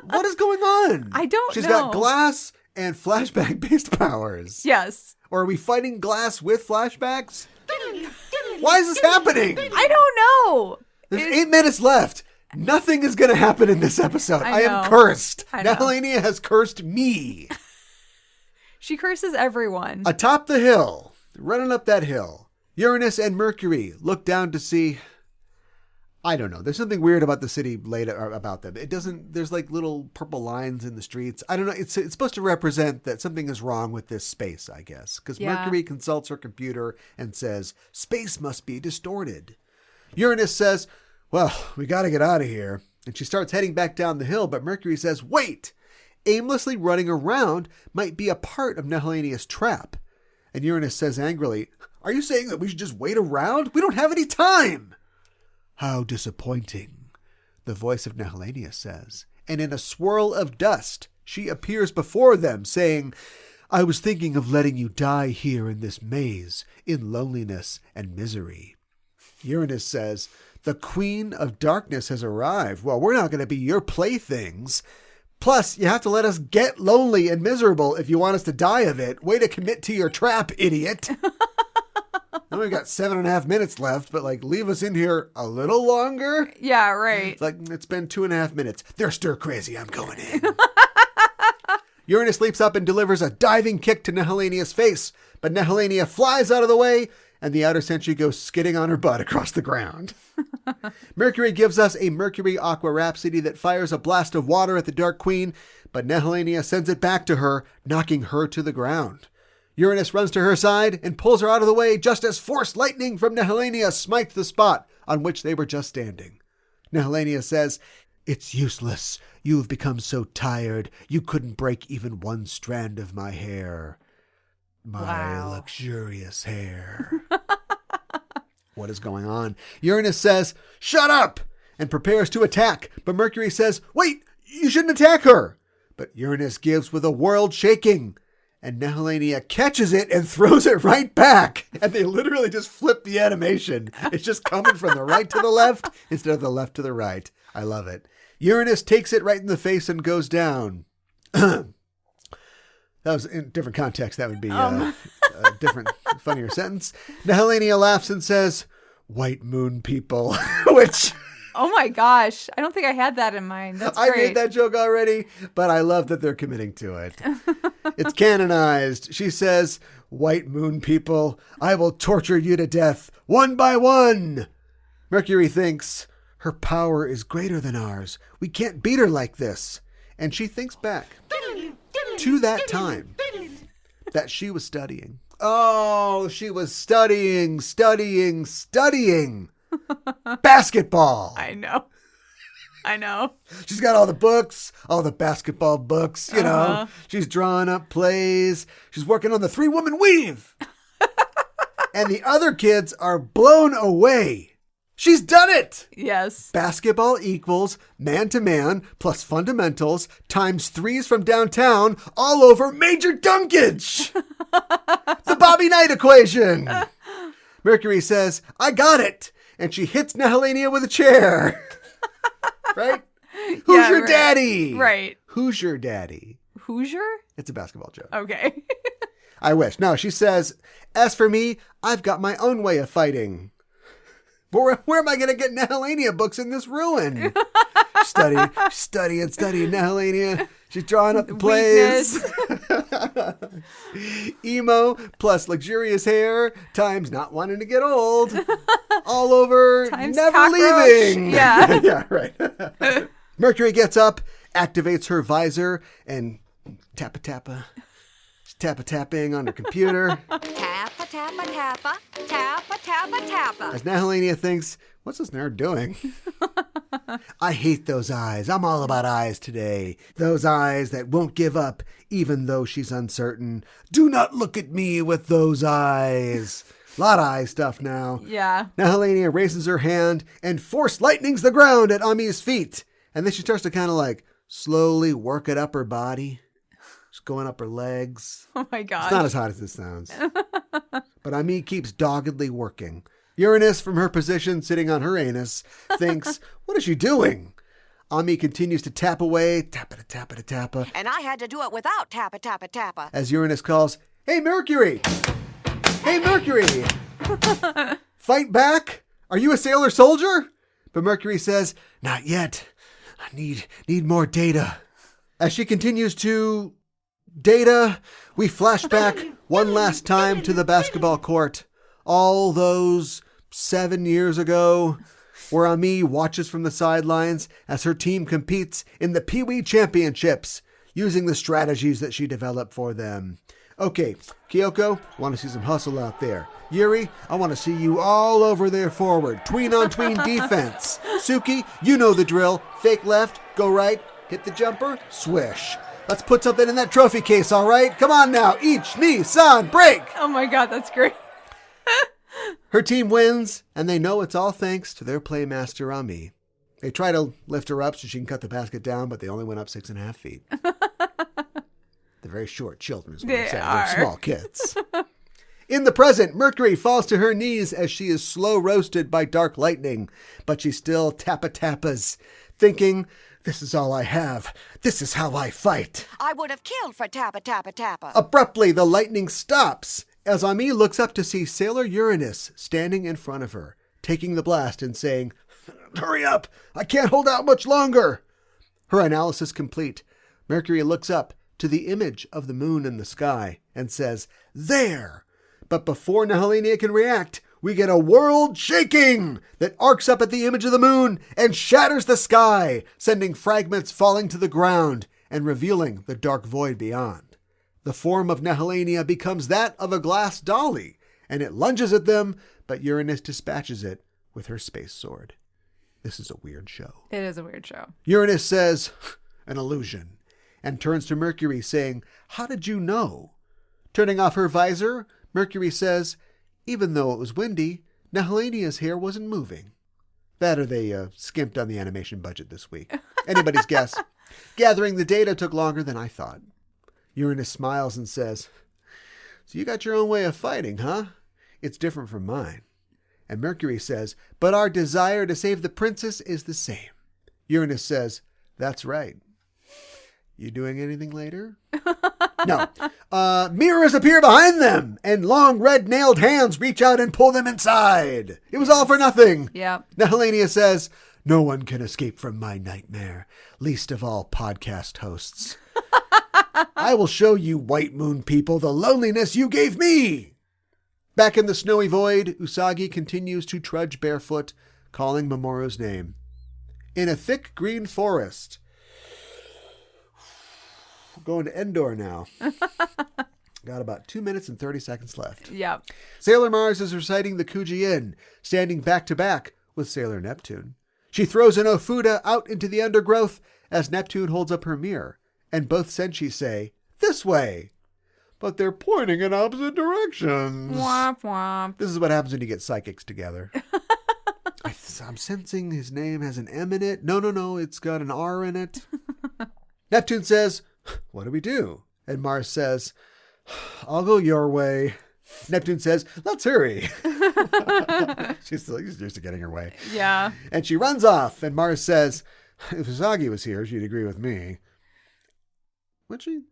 what is going on? I don't know. She's got glass and flashback based powers. Yes. Or are we fighting glass with flashbacks? Why is this happening? I don't know. There's 8 minutes left. Nothing is going to happen in this episode. I am cursed. Nehellenia has cursed me. She curses everyone. Atop the hill, running up that hill, Uranus and Mercury look down to see... I don't know. There's something weird about the city later about them. It doesn't... There's like little purple lines in the streets. I don't know. It's supposed to represent that something is wrong with this space, I guess. Because Mercury consults her computer and says, space must be distorted. Uranus says... Well, we got to get out of here. And she starts heading back down the hill, but Mercury says, wait! Aimlessly running around might be a part of Nehellenia's trap. And Uranus says angrily, are you saying that we should just wait around? We don't have any time! How disappointing, the voice of Nehellenia says. And in a swirl of dust, she appears before them, saying, I was thinking of letting you die here in this maze, in loneliness and misery. Uranus says, the Queen of Darkness has arrived. Well, we're not going to be your playthings. Plus, you have to let us get lonely and miserable if you want us to die of it. Way to commit to your trap, idiot. Now we've got 7.5 minutes left, but like, leave us in here a little longer. Yeah, right. It's like, it's been 2.5 minutes. They're stir crazy. I'm going in. Uranus leaps up and delivers a diving kick to Nehellenia's face, but Nehellenia flies out of the way, and the outer Senshi goes skidding on her butt across the ground. Mercury gives us a Mercury Aqua Rhapsody that fires a blast of water at the Dark Queen, but Nehellenia sends it back to her, knocking her to the ground. Uranus runs to her side and pulls her out of the way just as force lightning from Nehellenia smites the spot on which they were just standing. Nehellenia says, "It's useless. You've become so tired, you couldn't break even one strand of my hair. My luxurious hair." What is going on? Uranus says, "Shut up!" and prepares to attack. But Mercury says, "Wait, you shouldn't attack her." But Uranus gives with a world shaking. And Nehellenia catches it and throws it right back. And they literally just flip the animation. It's just coming from the right to the left instead of the left to the right. I love it. Uranus takes it right in the face and goes down. That was in different context. That would be a different, funnier sentence. Nehellenia laughs and says, "White moon people," which... Oh my gosh. I don't think I had that in mind. That's great. I made that joke already, but I love that they're committing to it. It's canonized. She says, "White moon people, I will torture you to death, one by one." Mercury thinks, her power is greater than ours. We can't beat her like this. And she thinks back to that time that she was studying. Oh, she was studying. Basketball. I know. She's got all the books, all the basketball books, you know. She's drawing up plays. She's working on the 3-woman weave. And the other kids are blown away. She's done it. Yes. Basketball equals man-to-man plus fundamentals times threes from downtown all over major dunkage. The Bobby Knight equation. Mercury says, "I got it." And she hits Nehellenia with a chair. Right? Who's your daddy? Right. Who's your daddy? Hoosier? It's a basketball joke. Okay. I wish. No, she says, "As for me, I've got my own way of fighting." But where am I going to get Nehellenia books in this ruin? Studying Nehellenia. She's drawing up the plays. Emo plus luxurious hair times not wanting to get old. All over times never cockroach. leaving. Yeah. Yeah, right. Mercury gets up, activates her visor, and tappa. She's tapping on her computer. Tappa, tappa, tappa, tappa, tappa, tappa. As Nehellenia thinks, what's this nerd doing? I hate those eyes. I'm all about eyes today. Those eyes that won't give up, even though she's uncertain. Do not look at me with those eyes. A lot of eye stuff now. Yeah. Nehellenia raises her hand and force lightnings the ground at Ami's feet. And then she starts to kind of like slowly work it up her body. Just going up her legs. Oh my God. It's not as hot as it sounds. But Ami keeps doggedly working. Uranus, from her position sitting on her anus, thinks, what is she doing? Ami continues to tap away, tappa. And I had to do it without tappa, tappa, tappa. As Uranus calls, "Hey, Mercury! Hey, Mercury! Fight back? Are you a sailor soldier?" But Mercury says, "Not yet. I need more data." As she continues to data, we flash back one last time to the basketball court. All those 7 years ago, where Ami watches from the sidelines as her team competes in the Pee Wee Championships using the strategies that she developed for them. Okay, Kyoko, I want to see some hustle out there. Yuri, I want to see you all over there forward. Tween-on-tween defense. Suki, you know the drill. Fake left, go right, hit the jumper, swish. Let's put something in that trophy case, all right? Come on now, each knee, san, break! Oh my God, that's great. Her team wins, and they know it's all thanks to their playmaster, Ami. They try to lift her up so she can cut the basket down, but they only went up 6.5 feet. They're very short children, is what I'm saying. They're small kids. In the present, Mercury falls to her knees as she is slow roasted by dark lightning, but she still tappas, thinking, this is all I have. This is how I fight. I would have killed for tappa, tappa, tappa. Abruptly, the lightning stops as Ami looks up to see Sailor Uranus standing in front of her, taking the blast and saying, "Hurry up! I can't hold out much longer!" Her analysis complete, Mercury looks up to the image of the moon in the sky and says, "There!" But before Nehellenia can react, we get a world shaking that arcs up at the image of the moon and shatters the sky, sending fragments falling to the ground and revealing the dark void beyond. The form of Nehellenia becomes that of a glass dolly, and it lunges at them, but Uranus dispatches it with her space sword. This is a weird show. It is a weird show. Uranus says, an illusion, and turns to Mercury saying, how did you know? Turning off her visor, Mercury says, even though it was windy, Nehellenia's hair wasn't moving. That or they skimped on the animation budget this week. Anybody's guess. Gathering the data took longer than I thought. Uranus smiles and says, so you got your own way of fighting, huh? It's different from mine. And Mercury says, but our desire to save the princess is the same. Uranus says, that's right. You doing anything later? No. Mirrors appear behind them, and long red nailed hands reach out and pull them inside. It was all for nothing. Yep. Nehellenia says, no one can escape from my nightmare, least of all podcast hosts. I will show you white moon people the loneliness you gave me. Back in the snowy void, Usagi continues to trudge barefoot, calling Mamoru's name. In a thick green forest. We're going to Endor now. Got about 2 minutes and 30 seconds left. Yep. Sailor Mars is reciting the Kuji-in, standing back to back with Sailor Neptune. She throws an Ofuda out into the undergrowth as Neptune holds up her mirror, and both Senshi say, this way. But they're pointing in opposite directions. Womp womp. This is what happens when you get psychics together. I'm sensing his name has an M in it. No, it's got an R in it. Neptune says, what do we do? And Mars says, I'll go your way. Neptune says, let's hurry. She's used to getting her way. Yeah. And she runs off, and Mars says, if Usagi was here, she'd agree with me. Would she?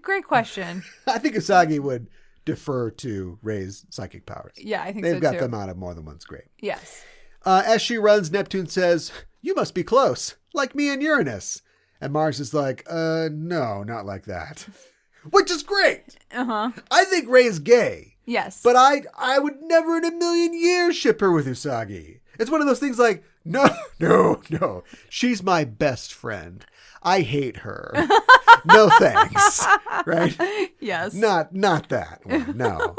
Great question. I think Usagi would defer to Rei's psychic powers. Yeah, I think so too. They've got them out of more than one's grave. Yes. As she runs, Neptune says, you must be close, like me and Uranus. And Mars is like, no, not like that. Which is great. Uh-huh. I think Rei's gay. Yes. But I would never in a million years ship her with Usagi. It's one of those things like, no. She's my best friend. I hate her. No thanks. Right? Yes. Not that one. No.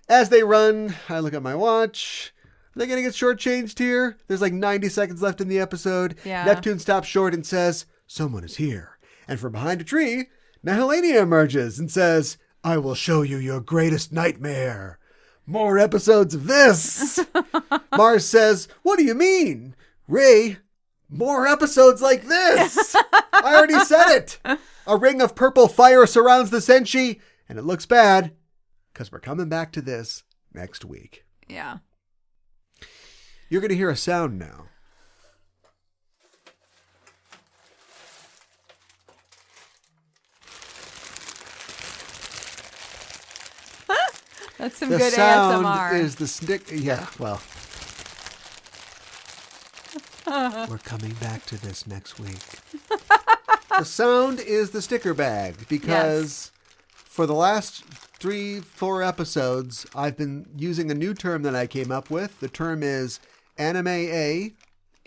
As they run, I look at my watch. Are they going to get shortchanged here? There's like 90 seconds left in the episode. Yeah. Neptune stops short and says, someone is here. And from behind a tree, Nehellenia emerges and says, I will show you your greatest nightmare. More episodes of this. Mars says, what do you mean? Rei, more episodes like this. I already said it. A ring of purple fire surrounds the Senshi, and it looks bad because we're coming back to this next week. Yeah. You're going to hear a sound now. That's some the good sound ASMR. is the stick. Yeah, well. We're coming back to this next week. The sound is the sticker bag because for the last 3-4 episodes, I've been using a new term that I came up with. The term is anime-a.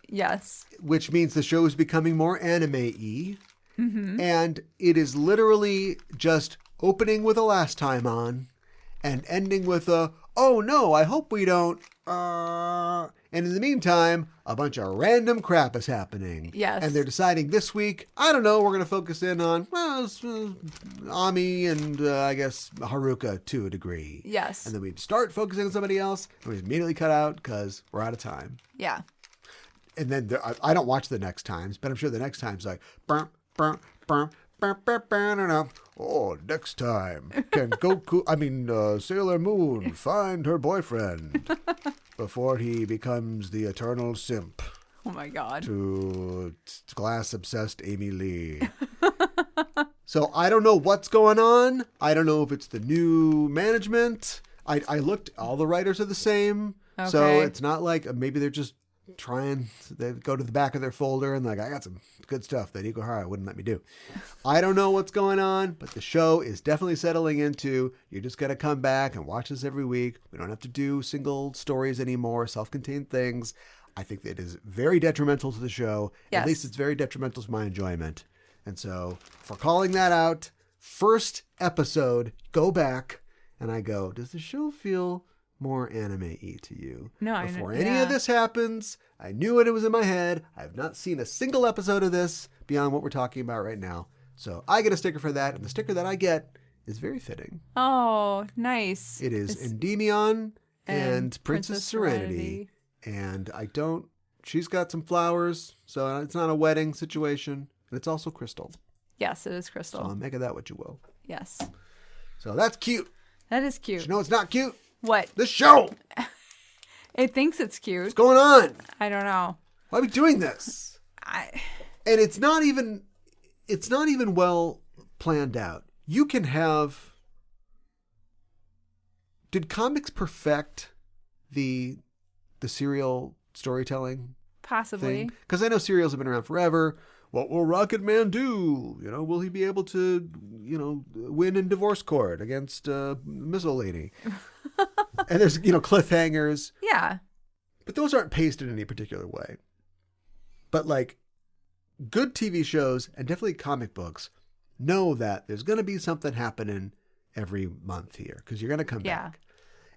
Yes. Which means the show is becoming more anime-y. Mm-hmm. And it is literally just opening with a last time on and ending with a, oh no, I hope we don't, and in the meantime, a bunch of random crap is happening. Yes. And they're deciding this week, I don't know, we're going to focus in on, Ami and I guess Haruka to a degree. Yes. And then we'd start focusing on somebody else, and we'd immediately cut out because we're out of time. Yeah. And then I don't watch the next times, but I'm sure the next time's like, oh, next time can Goku, Sailor Moon find her boyfriend before he becomes the eternal simp. Oh my God. To glass-obsessed Amy Lee. So I don't know what's going on. I don't know if it's the new management. I looked, all the writers are the same. Okay. So it's not like maybe they're just they go to the back of their folder and like, I got some good stuff that Ikuhara wouldn't let me do. I don't know what's going on, but the show is definitely settling into, you just got to come back and watch this every week. We don't have to do single stories anymore, self-contained things. I think that is very detrimental to the show. Yes. At least it's very detrimental to my enjoyment. And so for calling that out, first episode, go back and I go, does the show feel more anime-y to you. No, I know. Before any of this happens, I knew it was in my head. I have not seen a single episode of this beyond what we're talking about right now. So I get a sticker for that, and the sticker that I get is very fitting. Oh, nice. It is Endymion and Princess Serenity. And she's got some flowers, so it's not a wedding situation. And it's also crystal. Yes, it is crystal. So make of that what you will. Yes. So that's cute. That is cute. But you know it's not cute? What? This show! It thinks it's cute. What's going on? I don't know. Why are we doing this? And it's not even well planned out. You can have... Did comics perfect the serial storytelling? Possibly. Because I know serials have been around forever. What will Rocket Man do? Will he be able to, win in divorce court against Missile Lady? And there's, cliffhangers. Yeah. But those aren't paced in any particular way. But like good TV shows and definitely comic books know that there's going to be something happening every month here because you're going to come back.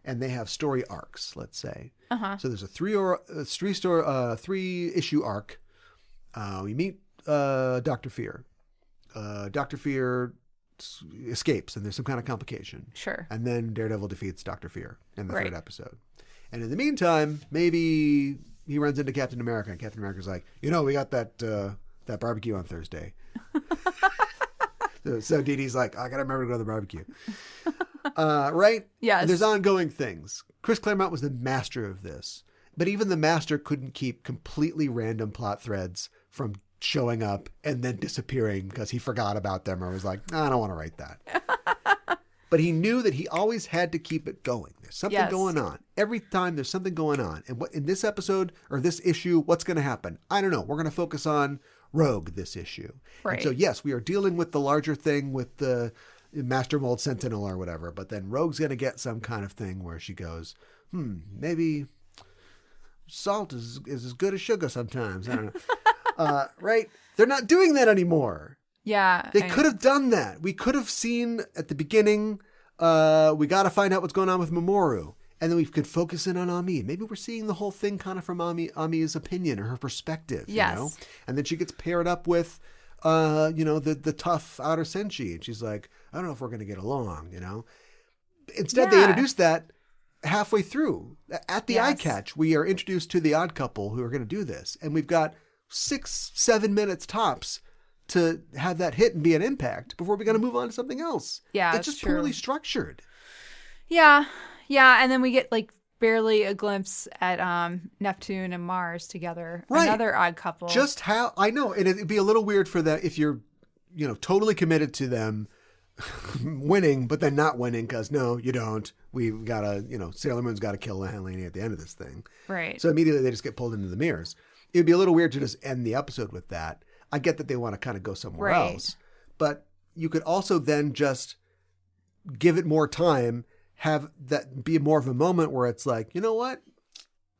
And they have story arcs, let's say. Uh-huh. So there's a 3-issue arc. We meet Dr. Fear. Dr. Fear escapes and there's some kind of complication. Sure. And then Daredevil defeats Dr. Fear in the third episode. And in the meantime, maybe he runs into Captain America and Captain America's like, we got that barbecue on Thursday. So Dee Dee's like, I got to remember to go to the barbecue. Right? Yes. And there's ongoing things. Chris Claremont was the master of this. But even the master couldn't keep completely random plot threads from showing up and then disappearing because he forgot about them or was like, I don't want to write that. But he knew that he always had to keep it going. There's something going on. Every time there's something going on. And what in this episode or this issue, what's going to happen? I don't know. We're going to focus on Rogue this issue. Right. And so, yes, we are dealing with the larger thing with the Master Mold Sentinel or whatever. But then Rogue's going to get some kind of thing where she goes, maybe salt is as good as sugar sometimes. I don't know. Right? They're not doing that anymore. Yeah. They could have done that. We could have seen at the beginning, we got to find out what's going on with Mamoru. And then we could focus in on Ami. Maybe we're seeing the whole thing kind of from Ami's opinion or her perspective. Yes. And then she gets paired up with, the tough outer Senshi. And she's like, I don't know if we're going to get along, Instead, they introduced that halfway through. At the eye catch, we are introduced to the odd couple who are going to do this. And we've got 6-7 minutes tops to have that hit and be an impact before we got to move on to something else. Yeah, it's just poorly structured. Yeah. And then we get like barely a glimpse at Neptune and Mars together. Right. Another odd couple. Just how I know, and it'd be a little weird for them if you're, totally committed to them winning, but then not winning because no, you don't. We've got to, Sailor Moon's got to kill Nehellenia at the end of this thing. Right. So immediately they just get pulled into the mirrors. It'd be a little weird to just end the episode with that. I get that they want to kind of go somewhere else, but you could also then just give it more time, have that be more of a moment where it's like, you know what?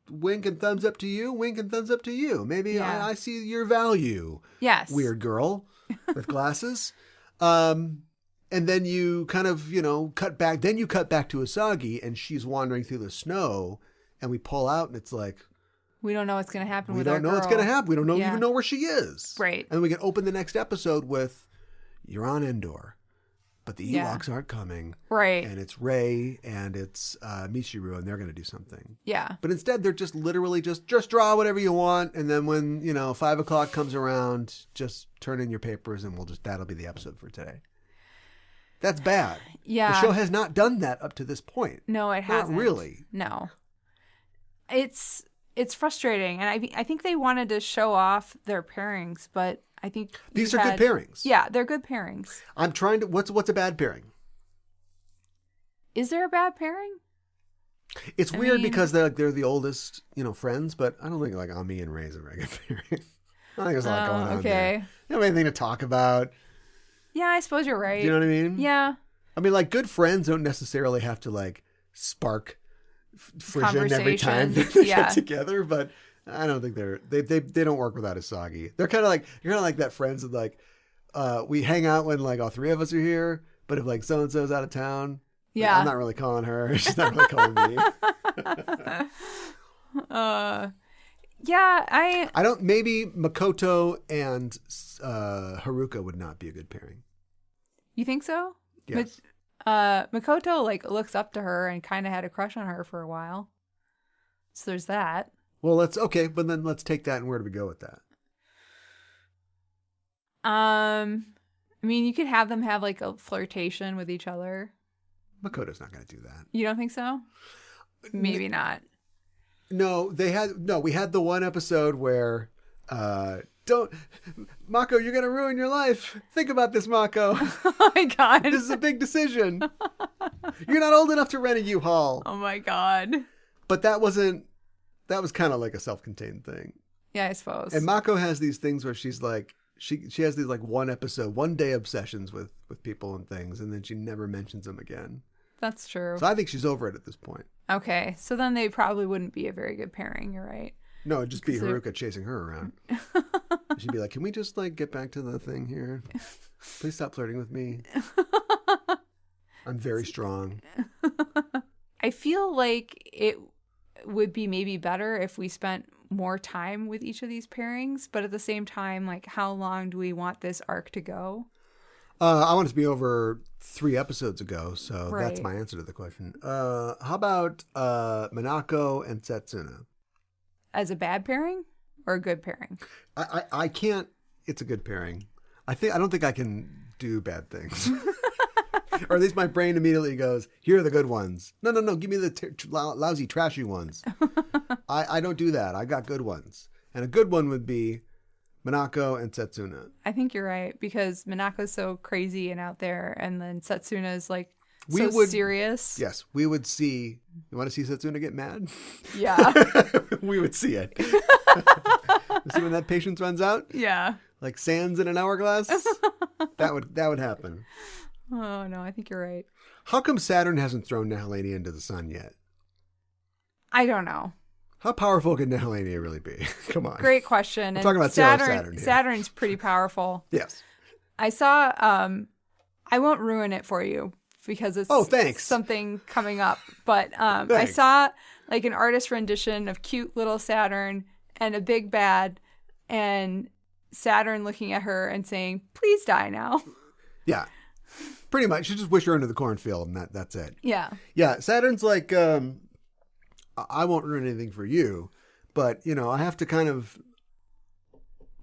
Wink and thumbs up to you. Wink and thumbs up to you. Maybe I see your value. Yes. Weird girl with glasses. And then you kind of, cut back. Then you cut back to Usagi and she's wandering through the snow and we pull out and it's like, we don't know what's going to happen with our our girl. We don't know what's going to happen. We don't even know where she is. Right. And we can open the next episode with, you're on Endor, but the Ewoks aren't coming. Right. And it's Rey and it's Michiru and they're going to do something. Yeah. But instead they're just literally just draw whatever you want. And then when, 5 o'clock comes around, just turn in your papers and that'll be the episode for today. That's bad. Yeah. The show has not done that up to this point. No, it hasn't. Not really. No. It's frustrating, and I think they wanted to show off their pairings, but I think these are good pairings. Yeah, they're good pairings. I'm trying to. What's a bad pairing? Is there a bad pairing? It's weird because they're the oldest, friends, but I don't think like Ami and Rey is a regular pairing. I think there's a lot going on there. They don't have anything to talk about. Yeah, I suppose you're right. Do you know what I mean? Yeah. I mean, like good friends don't necessarily have to like spark frisson every time they get together, but I don't think they don't work without Usagi. You're kind of like that friends that like we hang out when like all three of us are here, but if like so and so's out of town, Yeah. I'm not really calling her. She's not really calling me. Yeah, I don't. Maybe Makoto and Haruka would not be a good pairing. You think so? Yes. Makoto like looks up to her and kind of had a crush on her for a while. So there's that. Well, but then let's take that and where do we go with that? I mean, you could have them have like a flirtation with each other. Makoto's not going to do that. You don't think so? Maybe not. No, we had the one episode where Mako, you're going to ruin your life. Think about this, Mako. Oh my God. This is a big decision. You're not old enough to rent a U-Haul. Oh my God. But that was kind of like a self-contained thing. Yeah, I suppose. And Mako has these things where she's like, she has these like one day obsessions with people and things, and then she never mentions them again. That's true. So I think she's over it at this point. Okay, so then they probably wouldn't be a very good pairing. You're right. No, it'd just be Haruka chasing her around. She'd be like, "Can we just like get back to the thing here? Please stop flirting with me. I'm very strong." I feel like it would be maybe better if we spent more time with each of these pairings, but at the same time, like, how long do we want this arc to go? I want it to be over 3 episodes ago, so Right. That's my answer to the question. How about Minako and Setsuna? As a bad pairing or a good pairing? I can't. It's a good pairing. I don't think I can do bad things. Or at least my brain immediately goes, here are the good ones. No, give me the lousy, trashy ones. I don't do that. I got good ones. And a good one would be Minako and Setsuna. I think you're right, because Minako's so crazy and out there, and then Setsuna is like serious. Yes, we would see. You want to see Setsuna get mad? Yeah. We would see it. See when that patience runs out? Yeah. Like sands in an hourglass? That would happen. Oh, no, I think you're right. How come Saturn hasn't thrown Nehellenia into the sun yet? I don't know. How powerful could Nehellenia really be? Come on. Great question. We're talking about Saturn here. Saturn's pretty powerful. Yes. I saw, I won't ruin it for you because it's thanks. something coming up. But I saw like an artist rendition of cute little Saturn and a big bad and Saturn looking at her and saying, "Please die now." Yeah. Pretty much. You just wish her under the cornfield and that's it. Yeah. Yeah. Saturn's like, I won't ruin anything for you, but I have to kind of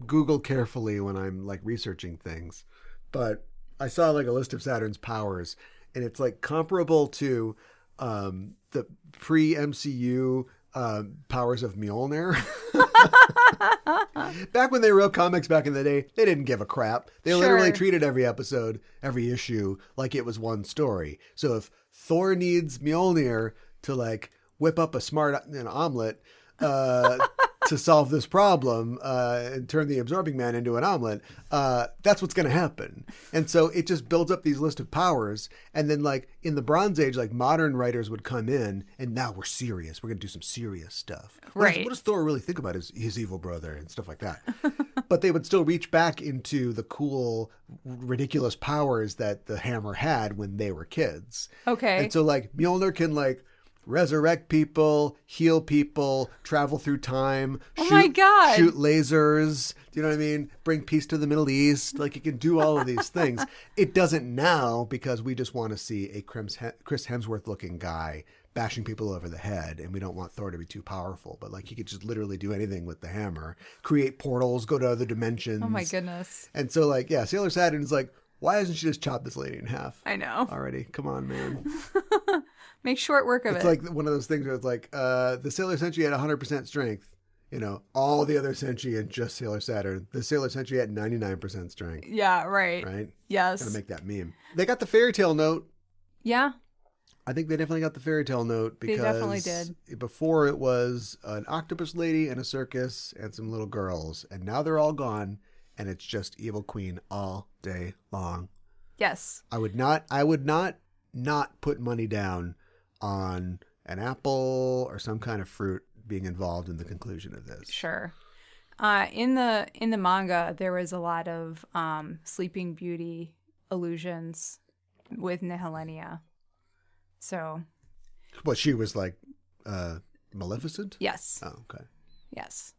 Google carefully when I'm like researching things. But I saw like a list of Saturn's powers, and it's like comparable to the pre-MCU powers of Mjolnir. Back when they wrote comics back in the day, they didn't give a crap. They literally treated every episode, every issue, like it was one story. So if Thor needs Mjolnir to like whip up a smart omelet to solve this problem and turn the absorbing man into an omelet, that's what's going to happen. And so it just builds up these list of powers. And then like in the Bronze Age, like modern writers would come in and now we're serious. We're going to do some serious stuff. What does Thor really think about his evil brother and stuff like that? But they would still reach back into the cool, ridiculous powers that the hammer had when they were kids. Okay. And so like Mjolnir can like resurrect people, heal people, travel through time, shoot lasers, do you know what I mean? Bring peace to the Middle East. Like it can do all of these things. It doesn't now because we just want to see a Chris Hemsworth looking guy bashing people over the head, and we don't want Thor to be too powerful. But like he could just literally do anything with the hammer, create portals, go to other dimensions. Oh my goodness. And so like, yeah, Sailor Saturn is like, why hasn't she just chopped this lady in half? I know. Already. Come on, man. Make short work of it. It's like one of those things where it's like the Sailor Senshi had 100% strength. All the other Senshi and just Sailor Saturn. The Sailor Senshi had 99% strength. Yeah, right. Right? Yes. Gotta make that meme. They got the fairy tale note. Yeah. I think they definitely got the fairy tale note because they definitely did. Before it was an octopus lady and a circus and some little girls. And now they're all gone and it's just Evil Queen all day long. Yes. I would not put money down on an apple or some kind of fruit being involved in the conclusion of this. Sure. In the manga, there was a lot of Sleeping Beauty allusions with Nehellenia. So. What, she was like Maleficent? Yes. Oh, okay. Yes.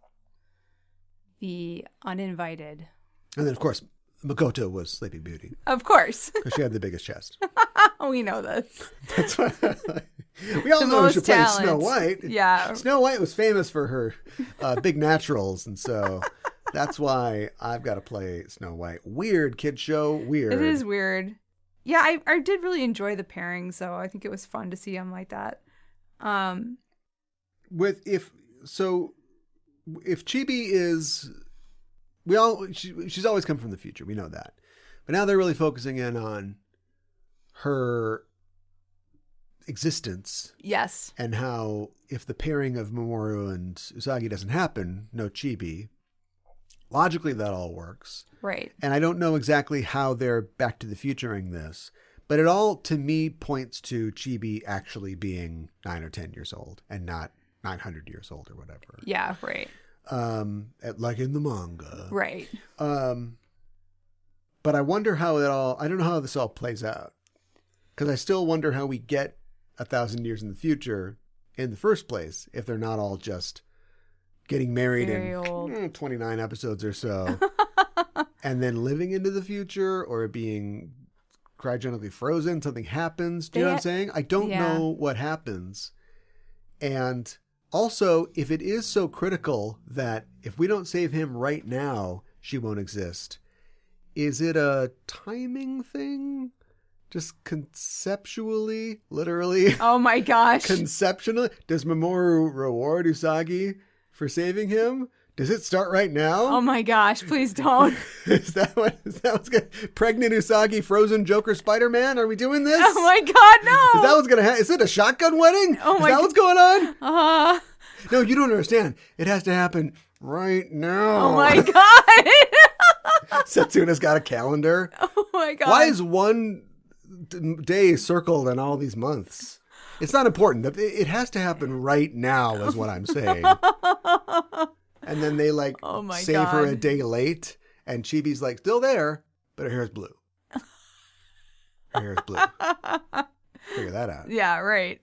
The uninvited. And then, of course, Makoto was Sleeping Beauty. Of course. Because she had the biggest chest. We know this. That's why we all know she played Snow White. Yeah. Snow White was famous for her big naturals, and so that's why I've got to play Snow White. Weird kid show. Weird. It is weird. Yeah, I did really enjoy the pairing, so I think it was fun to see them like that. If Chibi is, she's always come from the future. We know that, but now they're really focusing in on her existence. Yes. And how if the pairing of Mamoru and Usagi doesn't happen, no Chibi. Logically, that all works. Right. And I don't know exactly how they're Back to the Futuring this, but it all, to me, points to Chibi actually being 9 or 10 years old and not 900 years old or whatever. Yeah, right. Like in the manga. Right. But I wonder how I don't know how this all plays out. Because I still wonder how we get 1,000 years in the future in the first place if they're not all just getting married in 29 episodes or so and then living into the future or being cryogenically frozen. Something happens. Do you know what I'm saying? I don't know what happens. And also, if it is so critical that if we don't save him right now, she won't exist, is it a timing thing? Just conceptually, literally. Oh my gosh. Conceptually, does Mamoru reward Usagi for saving him? Does it start right now? Oh my gosh, please don't. Is that what's good? Pregnant Usagi, frozen Joker, Spider-Man? Are we doing this? Oh my god, no. Is that what's going to happen? Is it a shotgun wedding? Oh my Is that what's going on? Uh-huh. No, you don't understand. It has to happen right now. Oh my god. Setsuna's got a calendar. Oh my god. Why is one day circled in all these months? It's not important. It has to happen right now is what I'm saying. And then they save her a day late and Chibi's like still there, but her hair's blue. Her hair's blue. Figure that out. Yeah, right.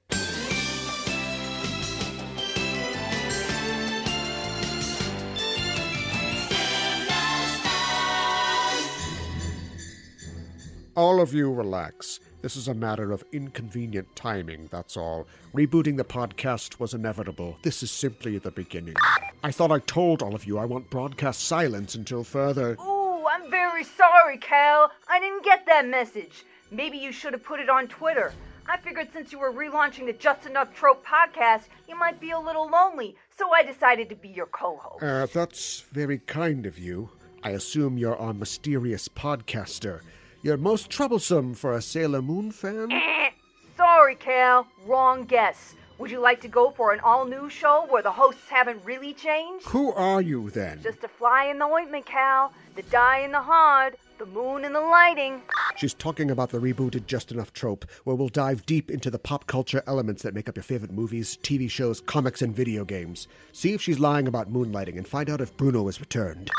All of you relax. This is a matter of inconvenient timing, that's all. Rebooting the podcast was inevitable. This is simply the beginning. I thought I told all of you I want broadcast silence until further... Ooh, I'm very sorry, Cal. I didn't get that message. Maybe you should have put it on Twitter. I figured since you were relaunching the Just Enough Trope podcast, you might be a little lonely, so I decided to be your co-host. That's very kind of you. I assume you're our mysterious podcaster. You're most troublesome for a Sailor Moon fan. Sorry, Cal. Wrong guess. Would you like to go for an all-new show where the hosts haven't really changed? Who are you, then? Just a fly in the ointment, Cal. The dye in the hard. The moon and the lighting. She's talking about the rebooted Just Enough Trope, where we'll dive deep into the pop culture elements that make up your favorite movies, TV shows, comics, and video games. See if she's lying about moonlighting and find out if Bruno has returned.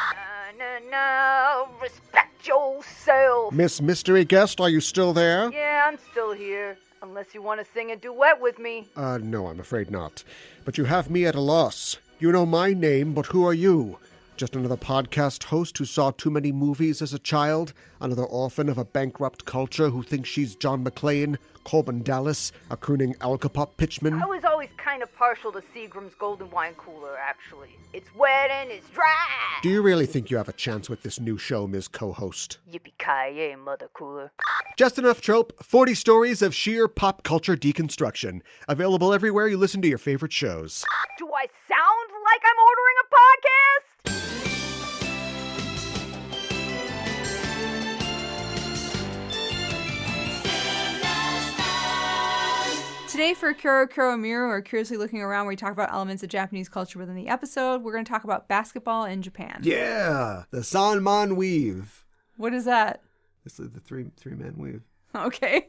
No, respect yourself. Miss Mystery Guest, are you still there? Yeah, I'm still here. Unless you want to sing a duet with me. No, I'm afraid not. But you have me at a loss. You know my name, but who are you? Just another podcast host who saw too many movies as a child? Another orphan of a bankrupt culture who thinks she's John McClane, Corbin Dallas, a crooning Alcapop pitchman? I was always kind of partial to Seagram's Golden Wine Cooler, actually. It's wet and it's dry. Do you really think you have a chance with this new show, Ms. Co-host? Yippee-ki-yay, Mother Cooler. Just Enough Trope, 40 stories of sheer pop culture deconstruction. Available everywhere you listen to your favorite shows. Do I sound like I'm ordering a podcast? Today for Kuro Kuro Miru, or Curiously Looking Around, where we talk about elements of Japanese culture within the episode, we're going to talk about basketball in Japan. Yeah, the Sanman weave. What is that? It's the three-man weave. Okay.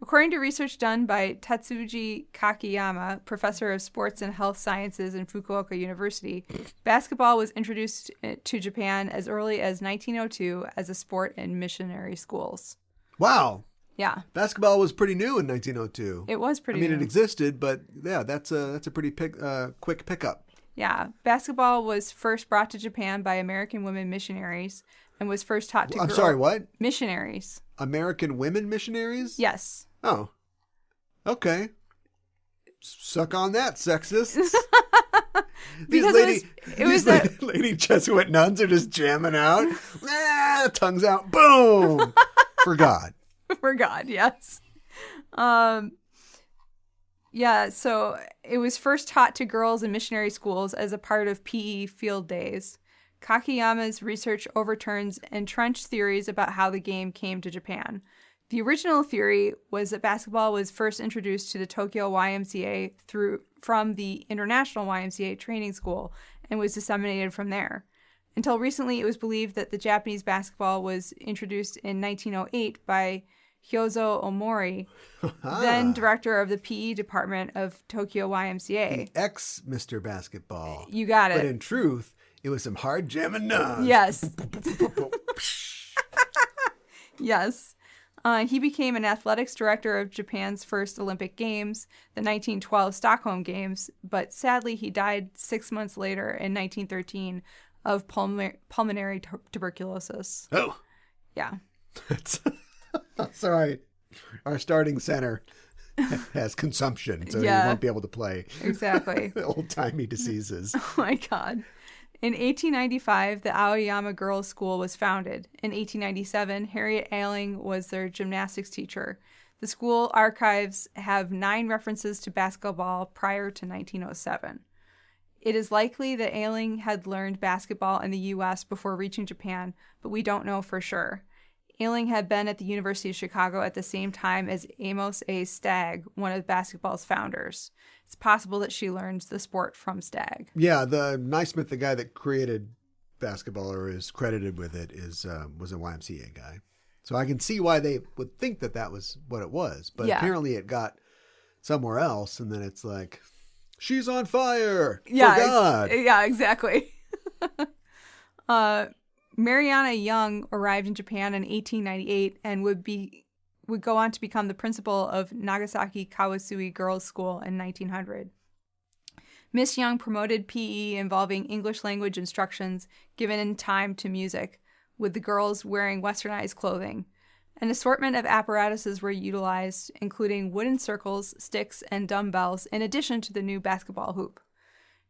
According to research done by Tatsuji Kakiyama, professor of sports and health sciences in Fukuoka University, basketball was introduced to Japan as early as 1902 as a sport in missionary schools. Wow. Yeah. Basketball was pretty new in 1902. It was pretty new. it existed, but yeah, that's a pretty quick pickup. Yeah. Basketball was first brought to Japan by American women missionaries and was first taught to I'm sorry, what? Missionaries. American women missionaries? Yes. Oh. Okay. Suck on that, sexists. Because these lady Jesuit nuns are just jamming out. Tongues out. Boom. For God. For God, yes. Yeah, so it was first taught to girls in missionary schools as a part of PE field days. Kakiyama's research overturns entrenched theories about how the game came to Japan. The original theory was that basketball was first introduced to the Tokyo YMCA from the International YMCA Training School and was disseminated from there. Until recently, it was believed that the Japanese basketball was introduced in 1908 by Hyozo Omori, then director of the PE department of Tokyo YMCA. The ex-Mr. Basketball. You got it. But in truth, it was some hard jamming nuns. Yes. Yes. He became an athletics director of Japan's first Olympic Games, the 1912 Stockholm Games, but sadly he died 6 months later in 1913 of pulmonary tuberculosis. Oh. Yeah. Sorry. Our starting center has consumption, so he won't be able to play. Exactly. Old-timey diseases. Oh my God. In 1895, the Aoyama Girls' School was founded. In 1897, Harriet Ailing was their gymnastics teacher. The school archives have 9 references to basketball prior to 1907. It is likely that Ailing had learned basketball in the U.S. before reaching Japan, but we don't know for sure. Ailing had been at the University of Chicago at the same time as Amos A. Stagg, one of basketball's founders. It's possible that she learned the sport from Stagg. Yeah, the Naismith, the guy that created basketball or is credited with it, was a YMCA guy. So I can see why they would think that that was what it was. But apparently it got somewhere else, and then it's like, she's on fire! Yeah, for God! Yeah, exactly. Mariana Young arrived in Japan in 1898 and would go on to become the principal of Nagasaki Kawasui Girls' School in 1900. Miss Young promoted PE involving English language instructions given in time to music, with the girls wearing westernized clothing. An assortment of apparatuses were utilized, including wooden circles, sticks, and dumbbells, in addition to the new basketball hoop.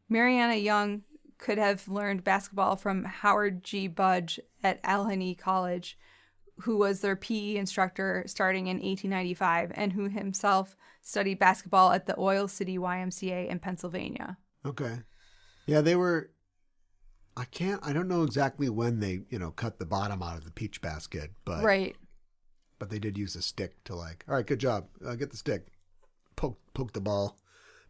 Mariana Young could have learned basketball from Howard G. Budge at Allegheny College, who was their PE instructor starting in 1895 and who himself studied basketball at the Oil City YMCA in Pennsylvania. Okay. Yeah, they were... I don't know exactly when they, cut the bottom out of the peach basket, but... Right. But they did use a stick to all right, good job. Get the stick. Poke the ball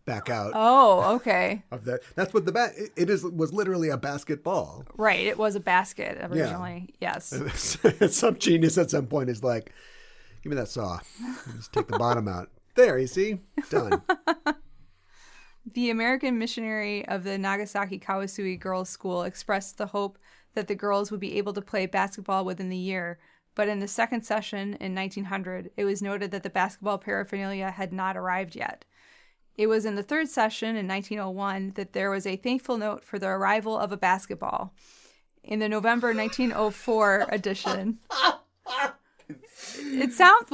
back out. Oh, okay. Of that. That's what was literally a basketball. Right. It was a basket originally. Yeah. Yes. Some genius at some point is like, give me that saw. Just take the bottom out. There, you see? Done. The American missionary of the Nagasaki Kawasui Girls' School expressed the hope that the girls would be able to play basketball within the year, but in the second session in 1900, it was noted that the basketball paraphernalia had not arrived yet. It was in the third session in 1901 that there was a thankful note for the arrival of a basketball. In the November 1904 edition... It sounds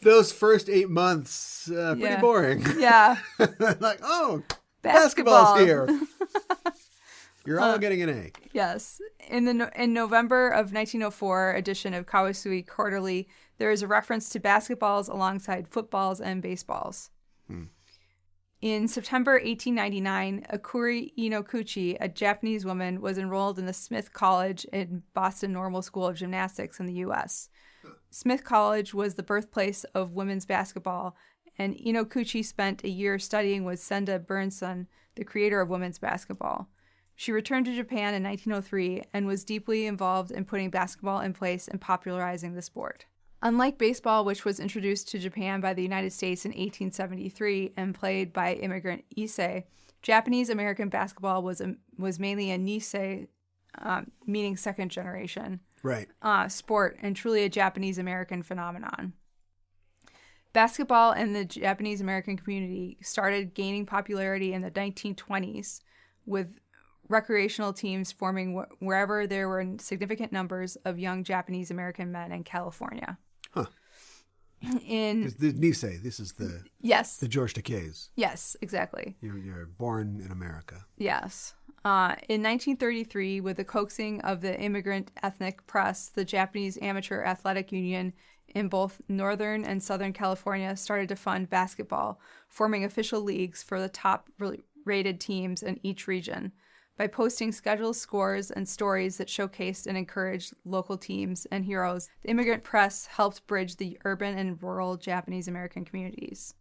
those first 8 months pretty boring. Yeah. Like, oh, basketball's here. You're all getting an A. Yes. In November of 1904 edition of Kawasui Quarterly, there is a reference to basketballs alongside footballs and baseballs. In September 1899, Akuri Inokuchi, a Japanese woman, was enrolled in the Smith College in Boston Normal School of Gymnastics in the U.S. Smith College was the birthplace of women's basketball, and Inokuchi spent a year studying with Senda Bernson, the creator of women's basketball. She returned to Japan in 1903 and was deeply involved in putting basketball in place and popularizing the sport. Unlike baseball, which was introduced to Japan by the United States in 1873 and played by immigrant Issei, Japanese-American basketball was mainly a Nisei, meaning second generation, right, sport, and truly a Japanese-American phenomenon. Basketball in the Japanese American community started gaining popularity in the 1920s, with recreational teams forming wherever there were significant numbers of young Japanese American men in California. Huh. In the Nisei, this is the George Takeis. Yes, exactly. You're born in America. Yes. In 1933, with the coaxing of the immigrant ethnic press, the Japanese Amateur Athletic Union in both Northern and Southern California started to fund basketball, forming official leagues for the top-rated teams in each region. By posting schedules, scores, and stories that showcased and encouraged local teams and heroes, the immigrant press helped bridge the urban and rural Japanese American communities.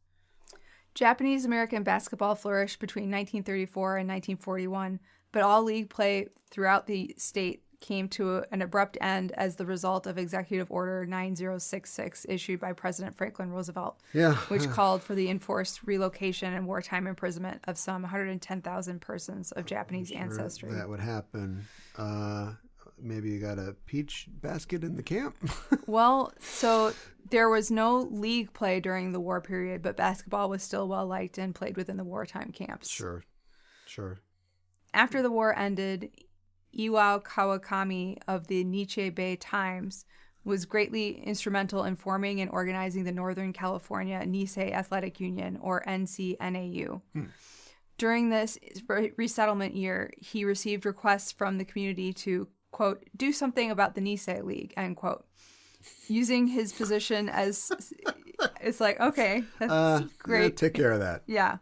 Japanese American basketball flourished between 1934 and 1941, but all league play throughout the state came to an abrupt end as the result of Executive Order 9066 issued by President Franklin Roosevelt, which called for the enforced relocation and wartime imprisonment of some 110,000 persons of Japanese ancestry. That would happen. Maybe you got a peach basket in the camp? Well, so there was no league play during the war period, but basketball was still well liked and played within the wartime camps. Sure. After the war ended, Iwao Kawakami of the Nikkei Bay Times was greatly instrumental in forming and organizing the Northern California Nisei Athletic Union, or NCNAU. During this resettlement year, he received requests from the community to, quote, do something about the Nisei League, end quote. Using his position as, it's like, okay, that's great. Take care of that. Yeah.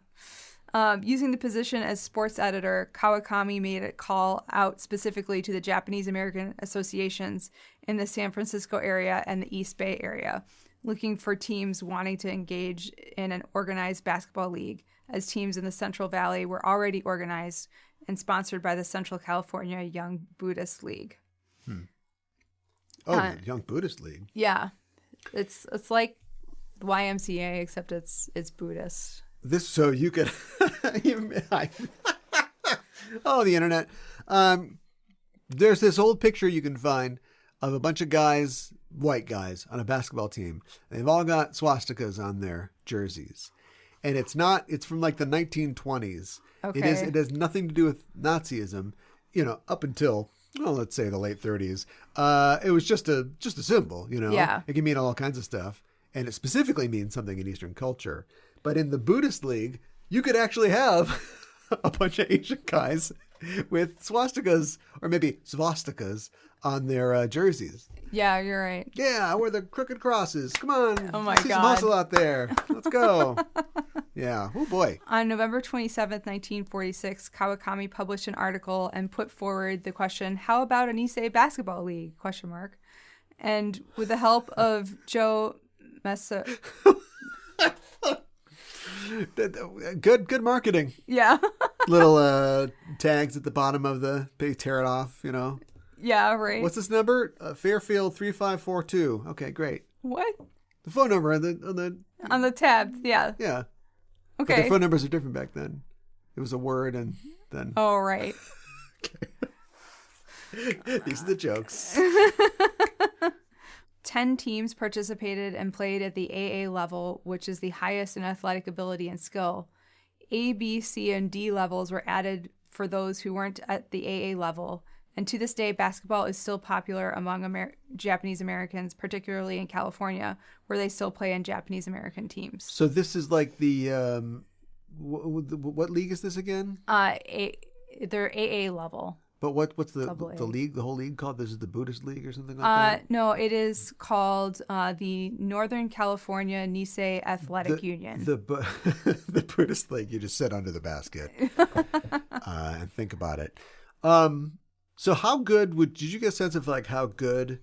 Using the position as sports editor, Kawakami made a call out specifically to the Japanese American associations in the San Francisco area and the East Bay area, looking for teams wanting to engage in an organized basketball league, as teams in the Central Valley were already organized and sponsored by the Central California Young Buddhist League. Oh, Young Buddhist League. Yeah. It's like the YMCA, except it's Buddhist. This so you could oh, the internet. There's this old picture you can find of a bunch of guys, white guys, on a basketball team. They've all got swastikas on their jerseys. And it's from like the 1920s. Okay. It has nothing to do with Nazism, up until, let's say the late 30s. It was just a symbol, Yeah. It can mean all kinds of stuff. And it specifically means something in Eastern culture. But in the Buddhist League, you could actually have a bunch of Asian guys with swastikas, or maybe swastikas, on their jerseys. Yeah, you're right. Yeah, I wear the crooked crosses. Come on. Oh my see God. some hustle out there. Let's go. Yeah. Oh boy. On November 27th, 1946, Kawakami published an article and put forward the question, how about a Nisei basketball league? ? And with the help of Joe Mesa... Good marketing. Yeah. Little tags at the bottom of the page, tear it off, Yeah, right. What's this number? Fairfield 3542. Okay, great. What? The phone number on the tab, yeah. Yeah. Okay. But the phone numbers are different back then. It was a word and then... Oh, right. These are the jokes. 10 teams participated and played at the AA level, which is the highest in athletic ability and skill. A, B, C, and D levels were added for those who weren't at the AA level. And to this day, basketball is still popular among Japanese Americans, particularly in California, where they still play in Japanese American teams. So this is like the... what league is this again? They're AA level. But what's the league, the whole league called? This is the Buddhist League or something like that? No, it is called the Northern California Nisei Athletic Union. The Buddhist League. You just sit under the basket and think about it. So how good did you get a sense of like how good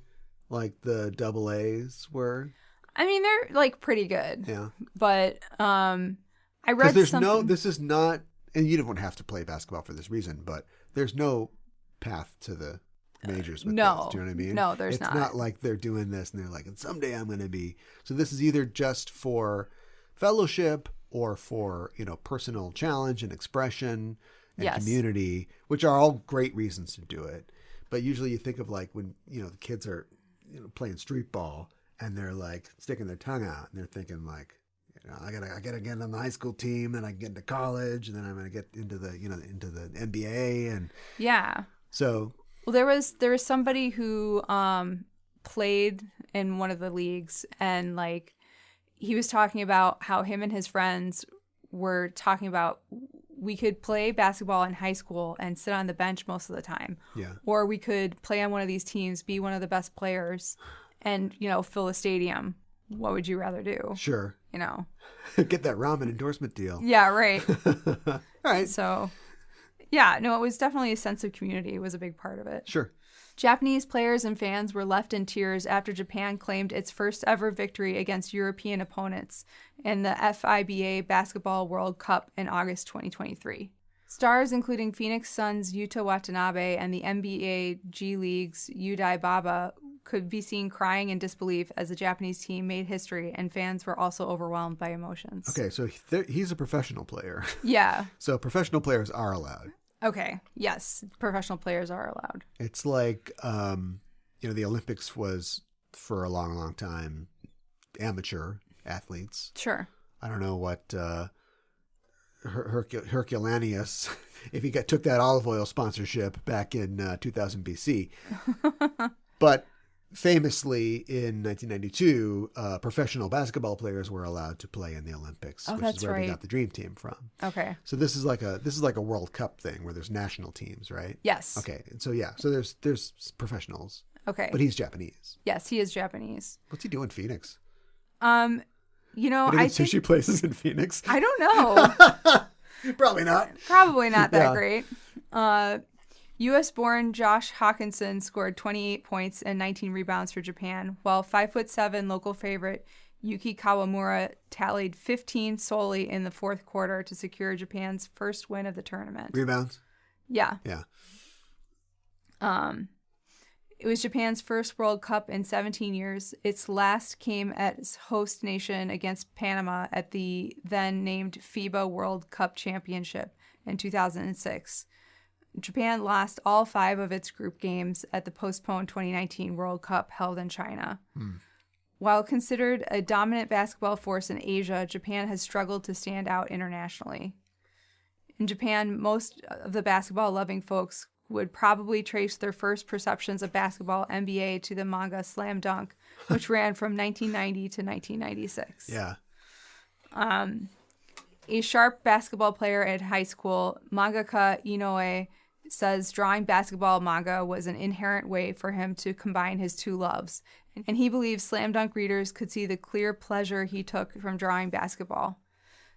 like the double A's were? I mean, they're like pretty good. Yeah. But I read something. This is not, and you don't have to play basketball for this reason, but there's no path to the majors with no. this. Do you know what I mean? No, there's not. It's not like they're doing this and they're like, and someday I'm going to be. So this is either just for fellowship or for, personal challenge and expression and community, which are all great reasons to do it. But usually you think of like when, the kids are, playing street ball and they're like sticking their tongue out and they're thinking like, I gotta get on the high school team, and I get into college, and then I'm gonna get into the NBA, and yeah. So well, there was somebody who played in one of the leagues, and like he was talking about how him and his friends were talking about we could play basketball in high school and sit on the bench most of the time, or we could play on one of these teams, be one of the best players, and fill a stadium. What would you rather do? Sure. Get that ramen endorsement deal. Yeah, right. All right. So, yeah, no, it was definitely a sense of community was a big part of it. Sure. Japanese players and fans were left in tears after Japan claimed its first ever victory against European opponents in the FIBA Basketball World Cup in August 2023. Stars including Phoenix Suns' Yuta Watanabe and the NBA G League's Yudai Baba could be seen crying in disbelief as the Japanese team made history, and fans were also overwhelmed by emotions. Okay, so he's a professional player. Yeah. So professional players are allowed. Okay, yes, professional players are allowed. It's like, the Olympics was, for a long, long time, amateur athletes. Sure. I don't know what Herculaneus, if he took that olive oil sponsorship back in 2000 BC. But famously, in 1992, professional basketball players were allowed to play in the Olympics, which is where we got the Dream Team from. Okay. So this is like a World Cup thing where there's national teams, right? Yes. Okay. And so there's professionals. Okay. But he's Japanese. Yes, he is Japanese. What's he doing in Phoenix? I think sushi places in Phoenix. I don't know. Probably not. Probably not that great. U.S.-born Josh Hawkinson scored 28 points and 19 rebounds for Japan, while 5'7" local favorite Yuki Kawamura tallied 15 solely in the fourth quarter to secure Japan's first win of the tournament. Rebounds? Yeah. Yeah. It was Japan's first World Cup in 17 years. Its last came as host nation against Panama at the then named FIBA World Cup Championship in 2006. Japan lost all 5 of its group games at the postponed 2019 World Cup held in China. While considered a dominant basketball force in Asia, Japan has struggled to stand out internationally. In Japan, most of the basketball-loving folks would probably trace their first perceptions of basketball NBA to the manga Slam Dunk, which ran from 1990 to 1996. Yeah. A sharp basketball player at high school, mangaka Inoue, says drawing basketball manga was an inherent way for him to combine his two loves, and he believes Slam Dunk readers could see the clear pleasure he took from drawing basketball.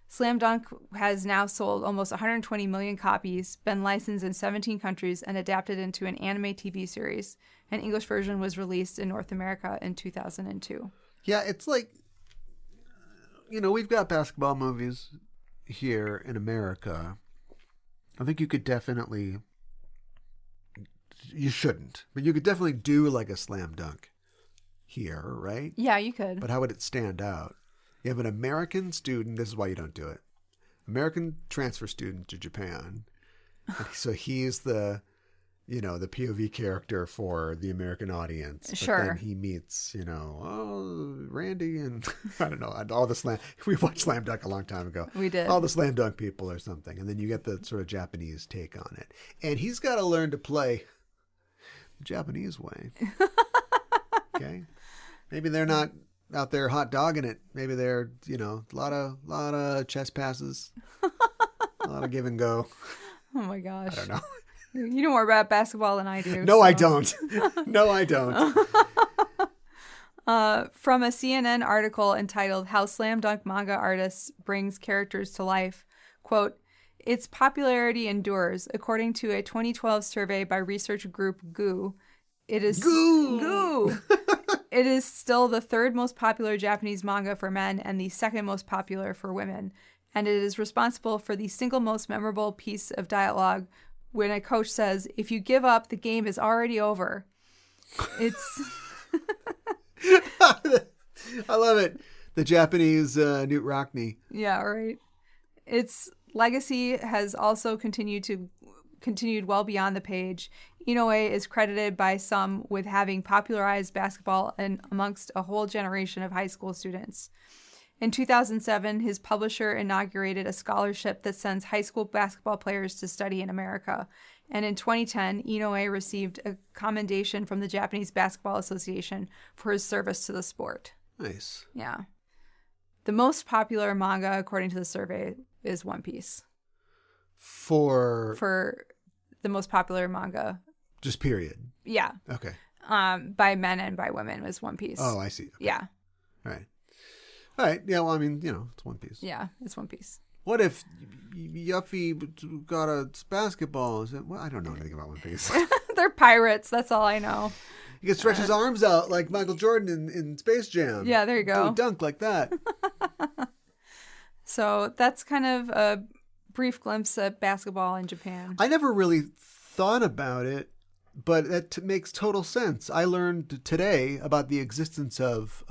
Slam Dunk has now sold almost 120 million copies, been licensed in 17 countries, and adapted into an anime TV series. An English version was released in North America in 2002. Yeah, it's like, we've got basketball movies here in America. I think you could definitely, you shouldn't, but you could definitely do like a Slam Dunk here, right? Yeah, you could. But how would it stand out? You have an American student, this is why you don't do it. American transfer student to Japan. So he's the POV character for the American audience. But sure. Then he meets, Randy and I don't know, all the Slam. We watched Slam Dunk a long time ago. We did. All the Slam Dunk people or something. And then you get the sort of Japanese take on it. And he's got to learn to play the Japanese way. Okay? Maybe they're not out there hot dogging it. Maybe they're, a lot of chest passes, a lot of give and go. Oh my gosh. I don't know. You know more about basketball than I do. No, so. I don't. No, I don't. From a CNN article entitled How Slam Dunk Manga Artists Brings Characters to Life, quote, its popularity endures. According to a 2012 survey by research group GOO, it is GOO. It is still the third most popular Japanese manga for men and the second most popular for women. And it is responsible for the single most memorable piece of dialogue when a coach says, if you give up, the game is already over. It's... I love it. The Japanese Newt Rockney. Yeah, right. Its legacy has also continued well beyond the page. Inoue is credited by some with having popularized basketball amongst a whole generation of high school students. In 2007, his publisher inaugurated a scholarship that sends high school basketball players to study in America. And in 2010, Inoue received a commendation from the Japanese Basketball Association for his service to the sport. Nice. Yeah. The most popular manga, according to the survey, is One Piece. For the most popular manga. Just period. Yeah. Okay. By men and by women was One Piece. Oh, I see. Okay. Yeah. All right. Yeah, well, I mean, it's One Piece. Yeah, it's One Piece. What if Yuffie got a basketball? Well, I don't know anything about One Piece. They're pirates. That's all I know. He can stretch his arms out like Michael Jordan in Space Jam. Yeah, there you go. Do a dunk like that. So that's kind of a brief glimpse at basketball in Japan. I never really thought about it, but that makes total sense. I learned today about the existence of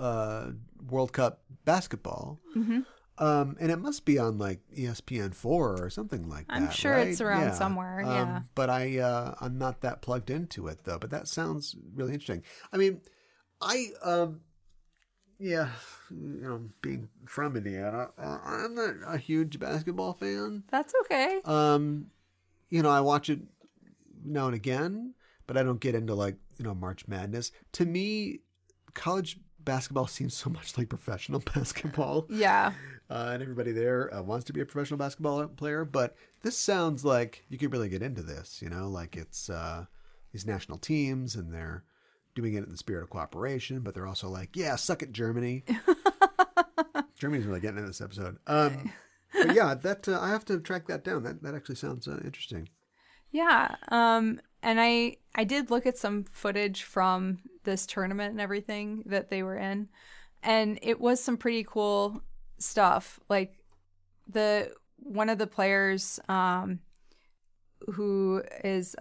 World Cup basketball. Mm-hmm. And it must be on like ESPN4 or something like that. I'm sure right? it's around somewhere. Yeah. But I'm not that plugged into it though. But that sounds really interesting. I mean, being from Indiana, I'm not a huge basketball fan. That's okay. I watch it now and again, but I don't get into like March Madness. To me, college basketball seems so much like professional basketball. Yeah. And everybody there wants to be a professional basketball player. But this sounds like you could really get into this, like it's these national teams and they're doing it in the spirit of cooperation. But they're also like, yeah, suck it, Germany. Germany's really getting into this episode. But yeah, that I have to track that down. That actually sounds interesting. Yeah. And I did look at some footage from this tournament and everything that they were in. And it was some pretty cool stuff. Like one of the players who is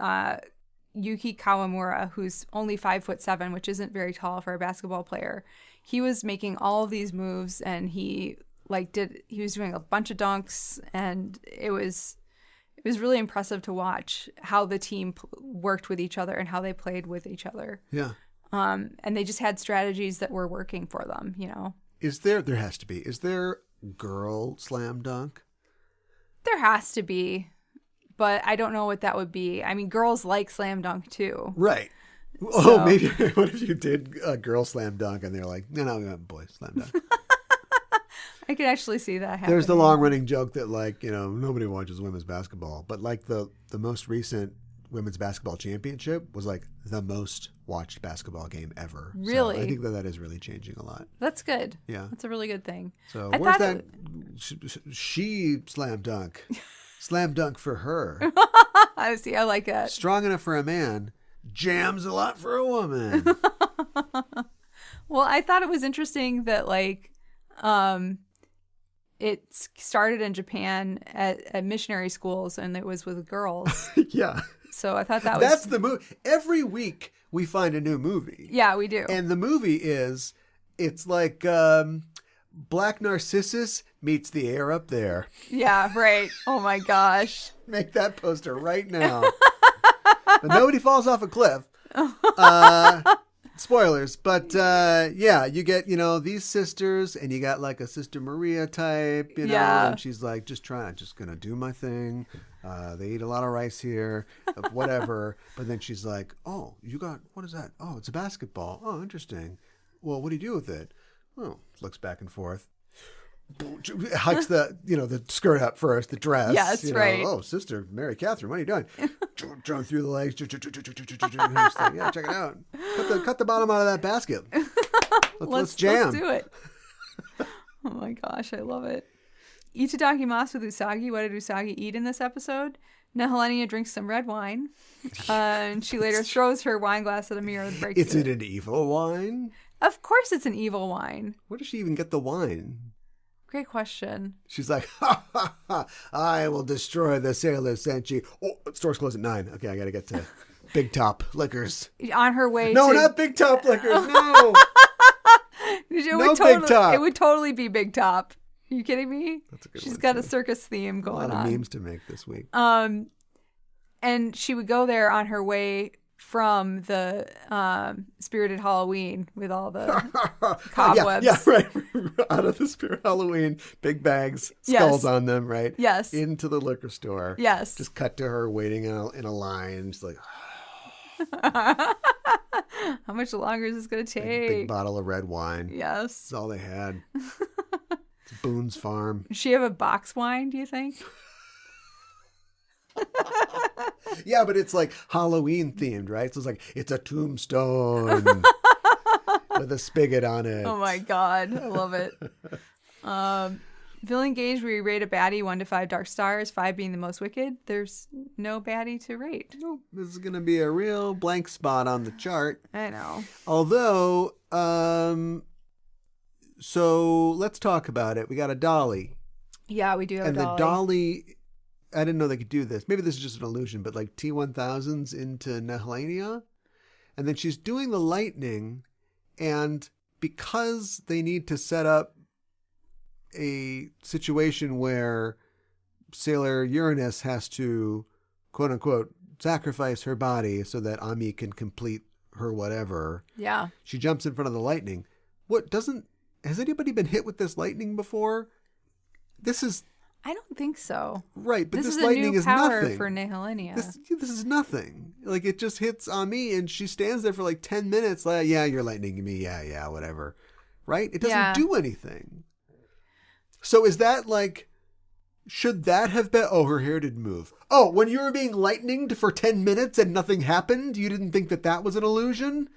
Yuki Kawamura, who's only 5'7", which isn't very tall for a basketball player. He was making all of these moves and he was doing a bunch of dunks, and it was really impressive to watch how the team worked with each other and how they played with each other. Yeah. And they just had strategies that were working for them, There has to be. Is there girl slam dunk? There has to be, but I don't know what that would be. I mean, girls like slam dunk too. Right. Oh, maybe. What if you did a girl slam dunk and they're like, no, boy slam dunk. I could actually see that happening. There's the long running joke that nobody watches women's basketball, but like the most recent women's basketball championship was like the most watched basketball game ever. Really? So I think that is really changing a lot. That's good. Yeah. That's a really good thing. So where's that? She slam dunk. Slam dunk for her. I see. I like that. Strong enough for a man. Jams a lot for a woman. Well, I thought it was interesting that it started in Japan at missionary schools, and it was with girls. Yeah. So I thought that's the movie. Every week we find a new movie. Yeah, we do. And the movie it's like Black Narcissus meets the air up there. Yeah, right. Oh my gosh. Make that poster right now. But nobody falls off a cliff. Spoilers, but yeah, you get these sisters, and you got like a Sister Maria type, yeah. And she's like just gonna do my thing. They eat a lot of rice here, whatever. But then she's like, oh, what is that? Oh, it's a basketball. Oh, interesting. Well, what do you do with it? Oh, looks back and forth. Hikes the skirt up first, the dress. Yes, right. Oh, Sister Mary Catherine, what are you doing? Drone through the legs. Like, yeah, check it out. Cut the bottom out of that basket. Let's jam. Let's do it. Oh my gosh, I love it. Itadakimasu with Usagi. What did Usagi eat in this episode? Nehellenia drinks some red wine, and she later throws her wine glass at a mirror and breaks it. Is it an evil wine? Of course it's an evil wine. Where does she even get the wine? Great question. She's like, ha, ha, ha, I will destroy the Sailor Senshi. Oh, store's closed at 9. Okay, I got to get to Big Top Liquors. On her way No, not Big Top Liquors, no. Big Top. It would totally be Big Top. Are you kidding me? That's a good She's one, got too. a circus theme going on. A lot of memes to make this week. And she would go there on her way from the Spirited Halloween with all the cobwebs. Yeah, right. Out of the Spirit Halloween, big bags, skulls on them, right? Yes. Into the liquor store. Yes. Just cut to her waiting in a line. Just like, how much longer is this going to take? big bottle of red wine. Yes. That's all they had. It's Boone's Farm. Does she have a box wine, do you think? Yeah, but it's like Halloween themed, right? So it's like, it's a tombstone with a spigot on it. Oh my God. I love it. Villain gauge, we rate a baddie 1 to 5 dark stars, 5 being the most wicked. There's no baddie to rate. Nope. This is going to be a real blank spot on the chart. I know. Although, so let's talk about it. We got a dolly. Yeah, we do have and a dolly. And the dolly, I didn't know they could do this. Maybe this is just an illusion, but like T-1000s into Nehellenia. And then she's doing the lightning. And because they need to set up a situation where Sailor Uranus has to, quote unquote, sacrifice her body so that Ami can complete her whatever. Yeah. She jumps in front of the lightning. Has anybody been hit with this lightning before? I don't think so. Right, but this is lightning a new is power nothing. for Nehellenia. This is nothing. Like, it just hits Ami and she stands there for like 10 minutes. Like, yeah, you're lightning me. Yeah, whatever. Right? It doesn't do anything. So is that like, should that have been, her hair didn't move. Oh, when you were being lightninged for 10 minutes and nothing happened, you didn't think that was an illusion?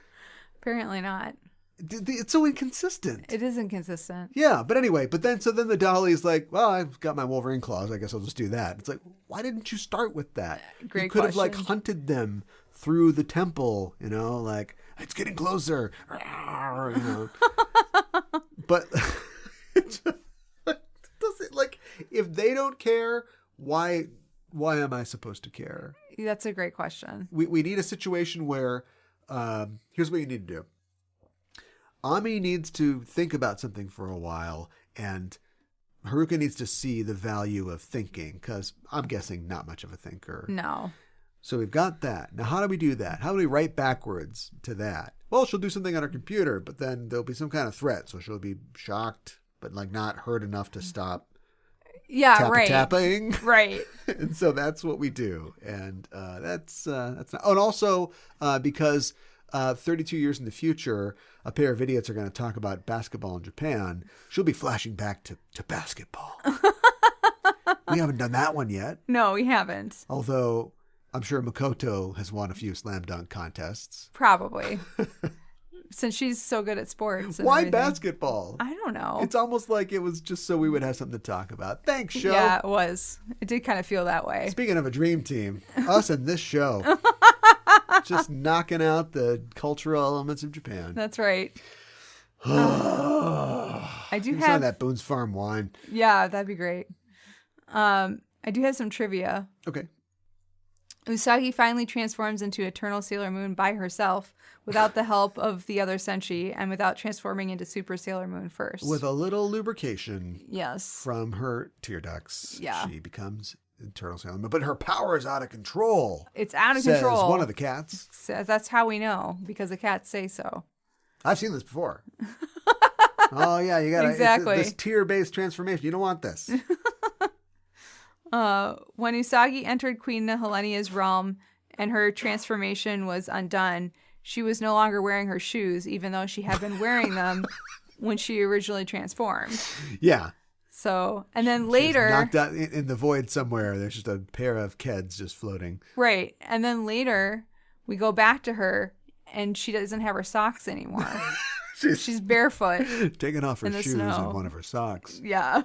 Apparently not. It's so inconsistent. It is inconsistent. Yeah, but anyway, then the dolly's like, well, I've got my Wolverine claws. I guess I'll just do that. It's like, why didn't you start with that? Great You could have question. like hunted them through the temple, like, it's getting closer. But it just, does it, like, if they don't care, why am I supposed to care? That's a great question. We need a situation where, here's what you need to do. Ami needs to think about something for a while, and Haruka needs to see the value of thinking, because I'm guessing not much of a thinker. No. So we've got that. Now, how do we do that? How do we write backwards to that? Well, she'll do something on her computer, but then there'll be some kind of threat, so she'll be shocked, but like not hurt enough to stop. Yeah, right. Tapping. Right. And so that's what we do. And that's not. Oh, and also because 32 years in the future, a pair of idiots are going to talk about basketball in Japan. She'll be flashing back to basketball. We haven't done that one yet. No, we haven't. Although I'm sure Makoto has won a few slam dunk contests. Probably. Since she's so good at sports. Why everything. Basketball? I don't know. It's almost like it was just so we would have something to talk about. Thanks, show. Yeah, it was. It did kind of feel that way. Speaking of a dream team, us and this show. Just knocking out the cultural elements of Japan. That's right. I do have that Boone's Farm wine. Yeah, that'd be great. I do have some trivia. Okay. Usagi finally transforms into Eternal Sailor Moon by herself without the help of the other Senshi and without transforming into Super Sailor Moon first. With a little lubrication. Yes. From her tear ducts. Yeah. She becomes Eternal Sailor Moon. But her power is out of control. It's out of says control. One of the cats. That's how we know, because the cats say so. I've seen this before. Oh, yeah, you got exactly. This tier-based transformation. You don't want this. When Usagi entered Queen Nehellenia's realm and her transformation was undone, she was no longer wearing her shoes, even though she had been wearing them when she originally transformed. Yeah. So, and then later... knocked out in the void somewhere. There's just a pair of Keds just floating. Right. And then later, we go back to her, and she doesn't have her socks anymore. She's barefoot. Taking off her shoes snow. and one of her socks. Yeah.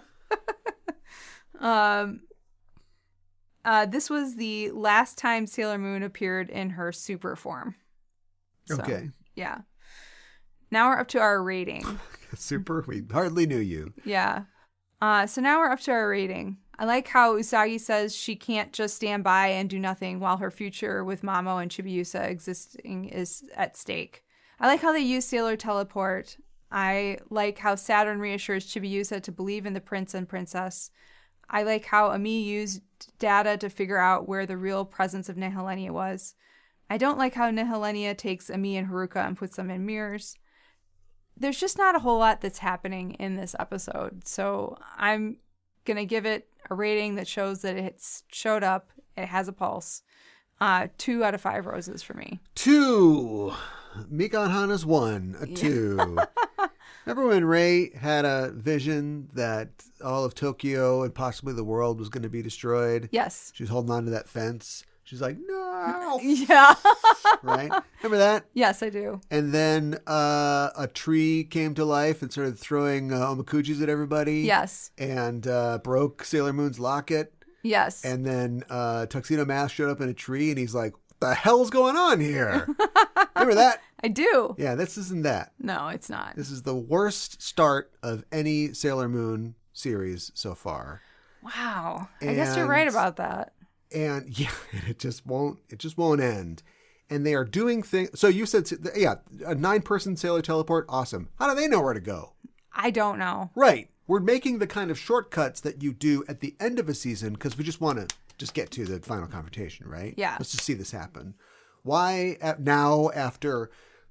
This was the last time Sailor Moon appeared in her super form. So, okay. Yeah. Now we're up to our rating. Super? We hardly knew you. Yeah. So now we're up to our rating. I like how Usagi says she can't just stand by and do nothing while her future with Mamo and Chibiusa existing is at stake. I like how they use Sailor Teleport. I like how Saturn reassures Chibiusa to believe in the prince and princess. I like how Ami used data to figure out where the real presence of Nehellenia was. I don't like how Nehellenia takes Ami and Haruka and puts them in mirrors. There's just not a whole lot that's happening in this episode. So I'm going to give it a rating that shows that it's showed up. It has a pulse. 2 out of 5 roses for me. 2. Mikan Hana's 1. A 2. Remember when Rei had a vision that all of Tokyo and possibly the world was going to be destroyed? Yes. She was holding on to that fence. She's like, no. Yeah. Right? Remember that? Yes, I do. And then a tree came to life and started throwing omakujis at everybody. Yes. And broke Sailor Moon's locket. Yes. And then Tuxedo Mask showed up in a tree and he's like, what the hell's going on here? Remember that? I do. Yeah, this isn't that. No, it's not. This is the worst start of any Sailor Moon series so far. Wow. I guess you're right about that. And yeah, it just won't end. And they are doing things. So you said, yeah, a 9-person Sailor teleport. Awesome. How do they know where to go? I don't know. Right. We're making the kind of shortcuts that you do at the end of a season because we just want to just get to the final confrontation, right? Yeah. Let's just see this happen. Why now, after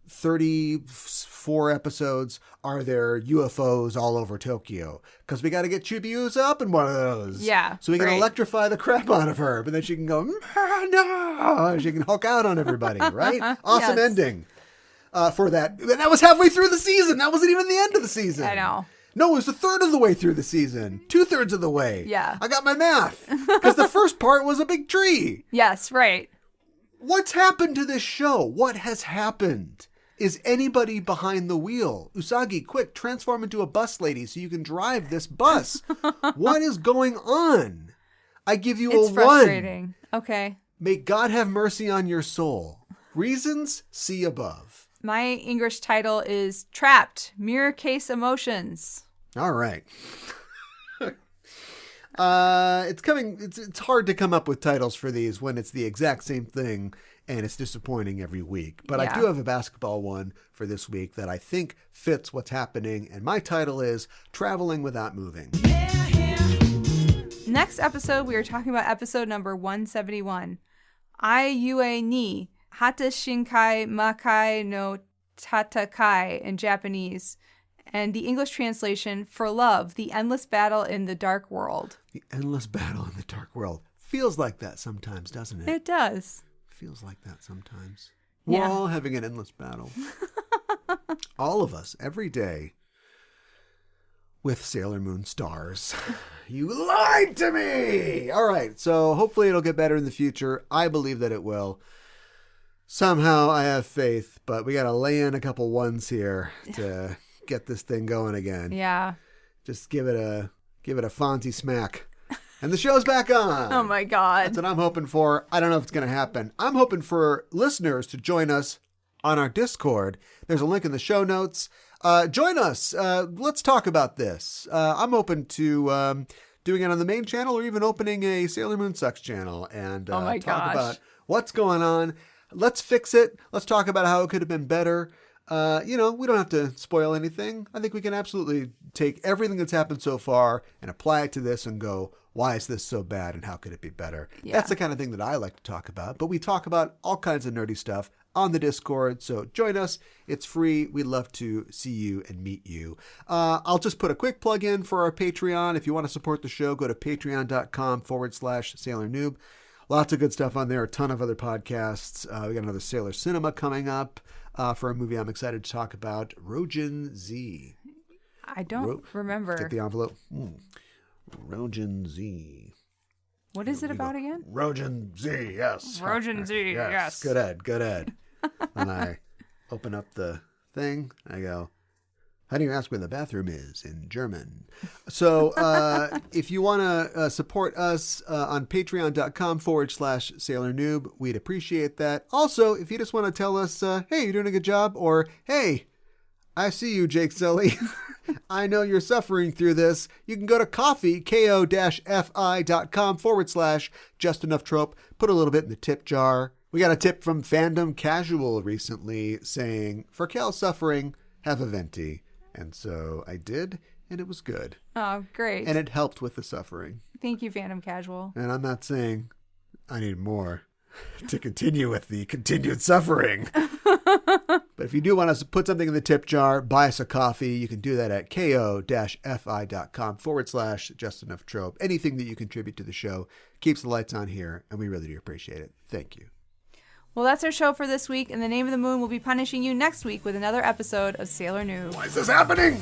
34 episodes, are there UFOs all over Tokyo? Because we got to get Chibiusa up in one of those. Yeah. So we can electrify the crap out of her, but then she can go, no! She can Hulk out on everybody, right? Awesome ending for that. And that was halfway through the season. That wasn't even the end of the season. I know. No, it was a third of the way through the season. 2/3 of the way. Yeah. I got my math. Because the first part was a big tree. Yes, right. What's happened to this show? What has happened? Is anybody behind the wheel? Usagi, quick, transform into a bus lady so you can drive this bus. What is going on? I give you It's a 1. frustrating. Okay. May God have mercy on your soul. Reasons, see above. My English title is Trapped, Mirror Case Emotions. All right. It's hard to come up with titles for these when it's the exact same thing and it's disappointing every week. But I do have a basketball one for this week that I think fits what's happening. And my title is Traveling Without Moving. Next episode, we are talking about episode number 171. Ai Yue ni Hata Shinkai Makai no Tatakai in Japanese. And the English translation, For Love, the Endless Battle in the Dark World. The Endless Battle in the Dark World. Feels like that sometimes, doesn't it? It does. Feels like that sometimes. Yeah. We're all having an endless battle. All of us, every day. With Sailor Moon stars. You lied to me! All right, so hopefully it'll get better in the future. I believe that it will. Somehow I have faith, but we got to lay in a couple ones here to get this thing going again. Yeah. Just give it a Fonzie smack. And the show's back on. Oh my God. That's what I'm hoping for. I don't know if it's going to happen. I'm hoping for listeners to join us on our Discord. There's a link in the show notes. Join us. Let's talk about this. I'm open to doing it on the main channel or even opening a Sailor Moon Sucks channel and talk about what's going on. Let's fix it. Let's talk about how it could have been better. We don't have to spoil anything. I think we can absolutely take everything that's happened so far and apply it to this and go, why is this so bad and how could it be better? Yeah. That's the kind of thing that I like to talk about. But we talk about all kinds of nerdy stuff on the Discord. So join us. It's free. We'd love to see you and meet you. I'll just put a quick plug in for our Patreon. If you want to support the show, go to patreon.com/Sailor Noob. Lots of good stuff on there. A ton of other podcasts. We got another Sailor Cinema coming up for a movie I'm excited to talk about, Rojin Z. I don't remember. Get the envelope. Rojin Z. What is it about again? Rojin Z, yes. Rojin Z, yes. Good Ed. And I open up the thing. I go, how do you ask where the bathroom is in German? So if you want to support us on patreon.com/Sailor Noob, we'd appreciate that. Also, if you just want to tell us, hey, you're doing a good job, or hey, I see you, Jake Sully. I know you're suffering through this. You can go to ko-fi.com/JustEnoughTrope. Put a little bit in the tip jar. We got a tip from Fandom Casual recently saying, for Cal suffering, have a venti. And so I did, and it was good. Oh, great. And it helped with the suffering. Thank you, Phantom Casual. And I'm not saying I need more. to continue with the continued suffering. But if you do want us to put something in the tip jar, buy us a coffee, you can do that at ko-fi.com/justenough-trope. Anything that you contribute to the show keeps the lights on here, and we really do appreciate it. Thank you. Well, that's our show for this week, and the Name of the Moon will be punishing you next week with another episode of Sailor Noob. Why is this happening?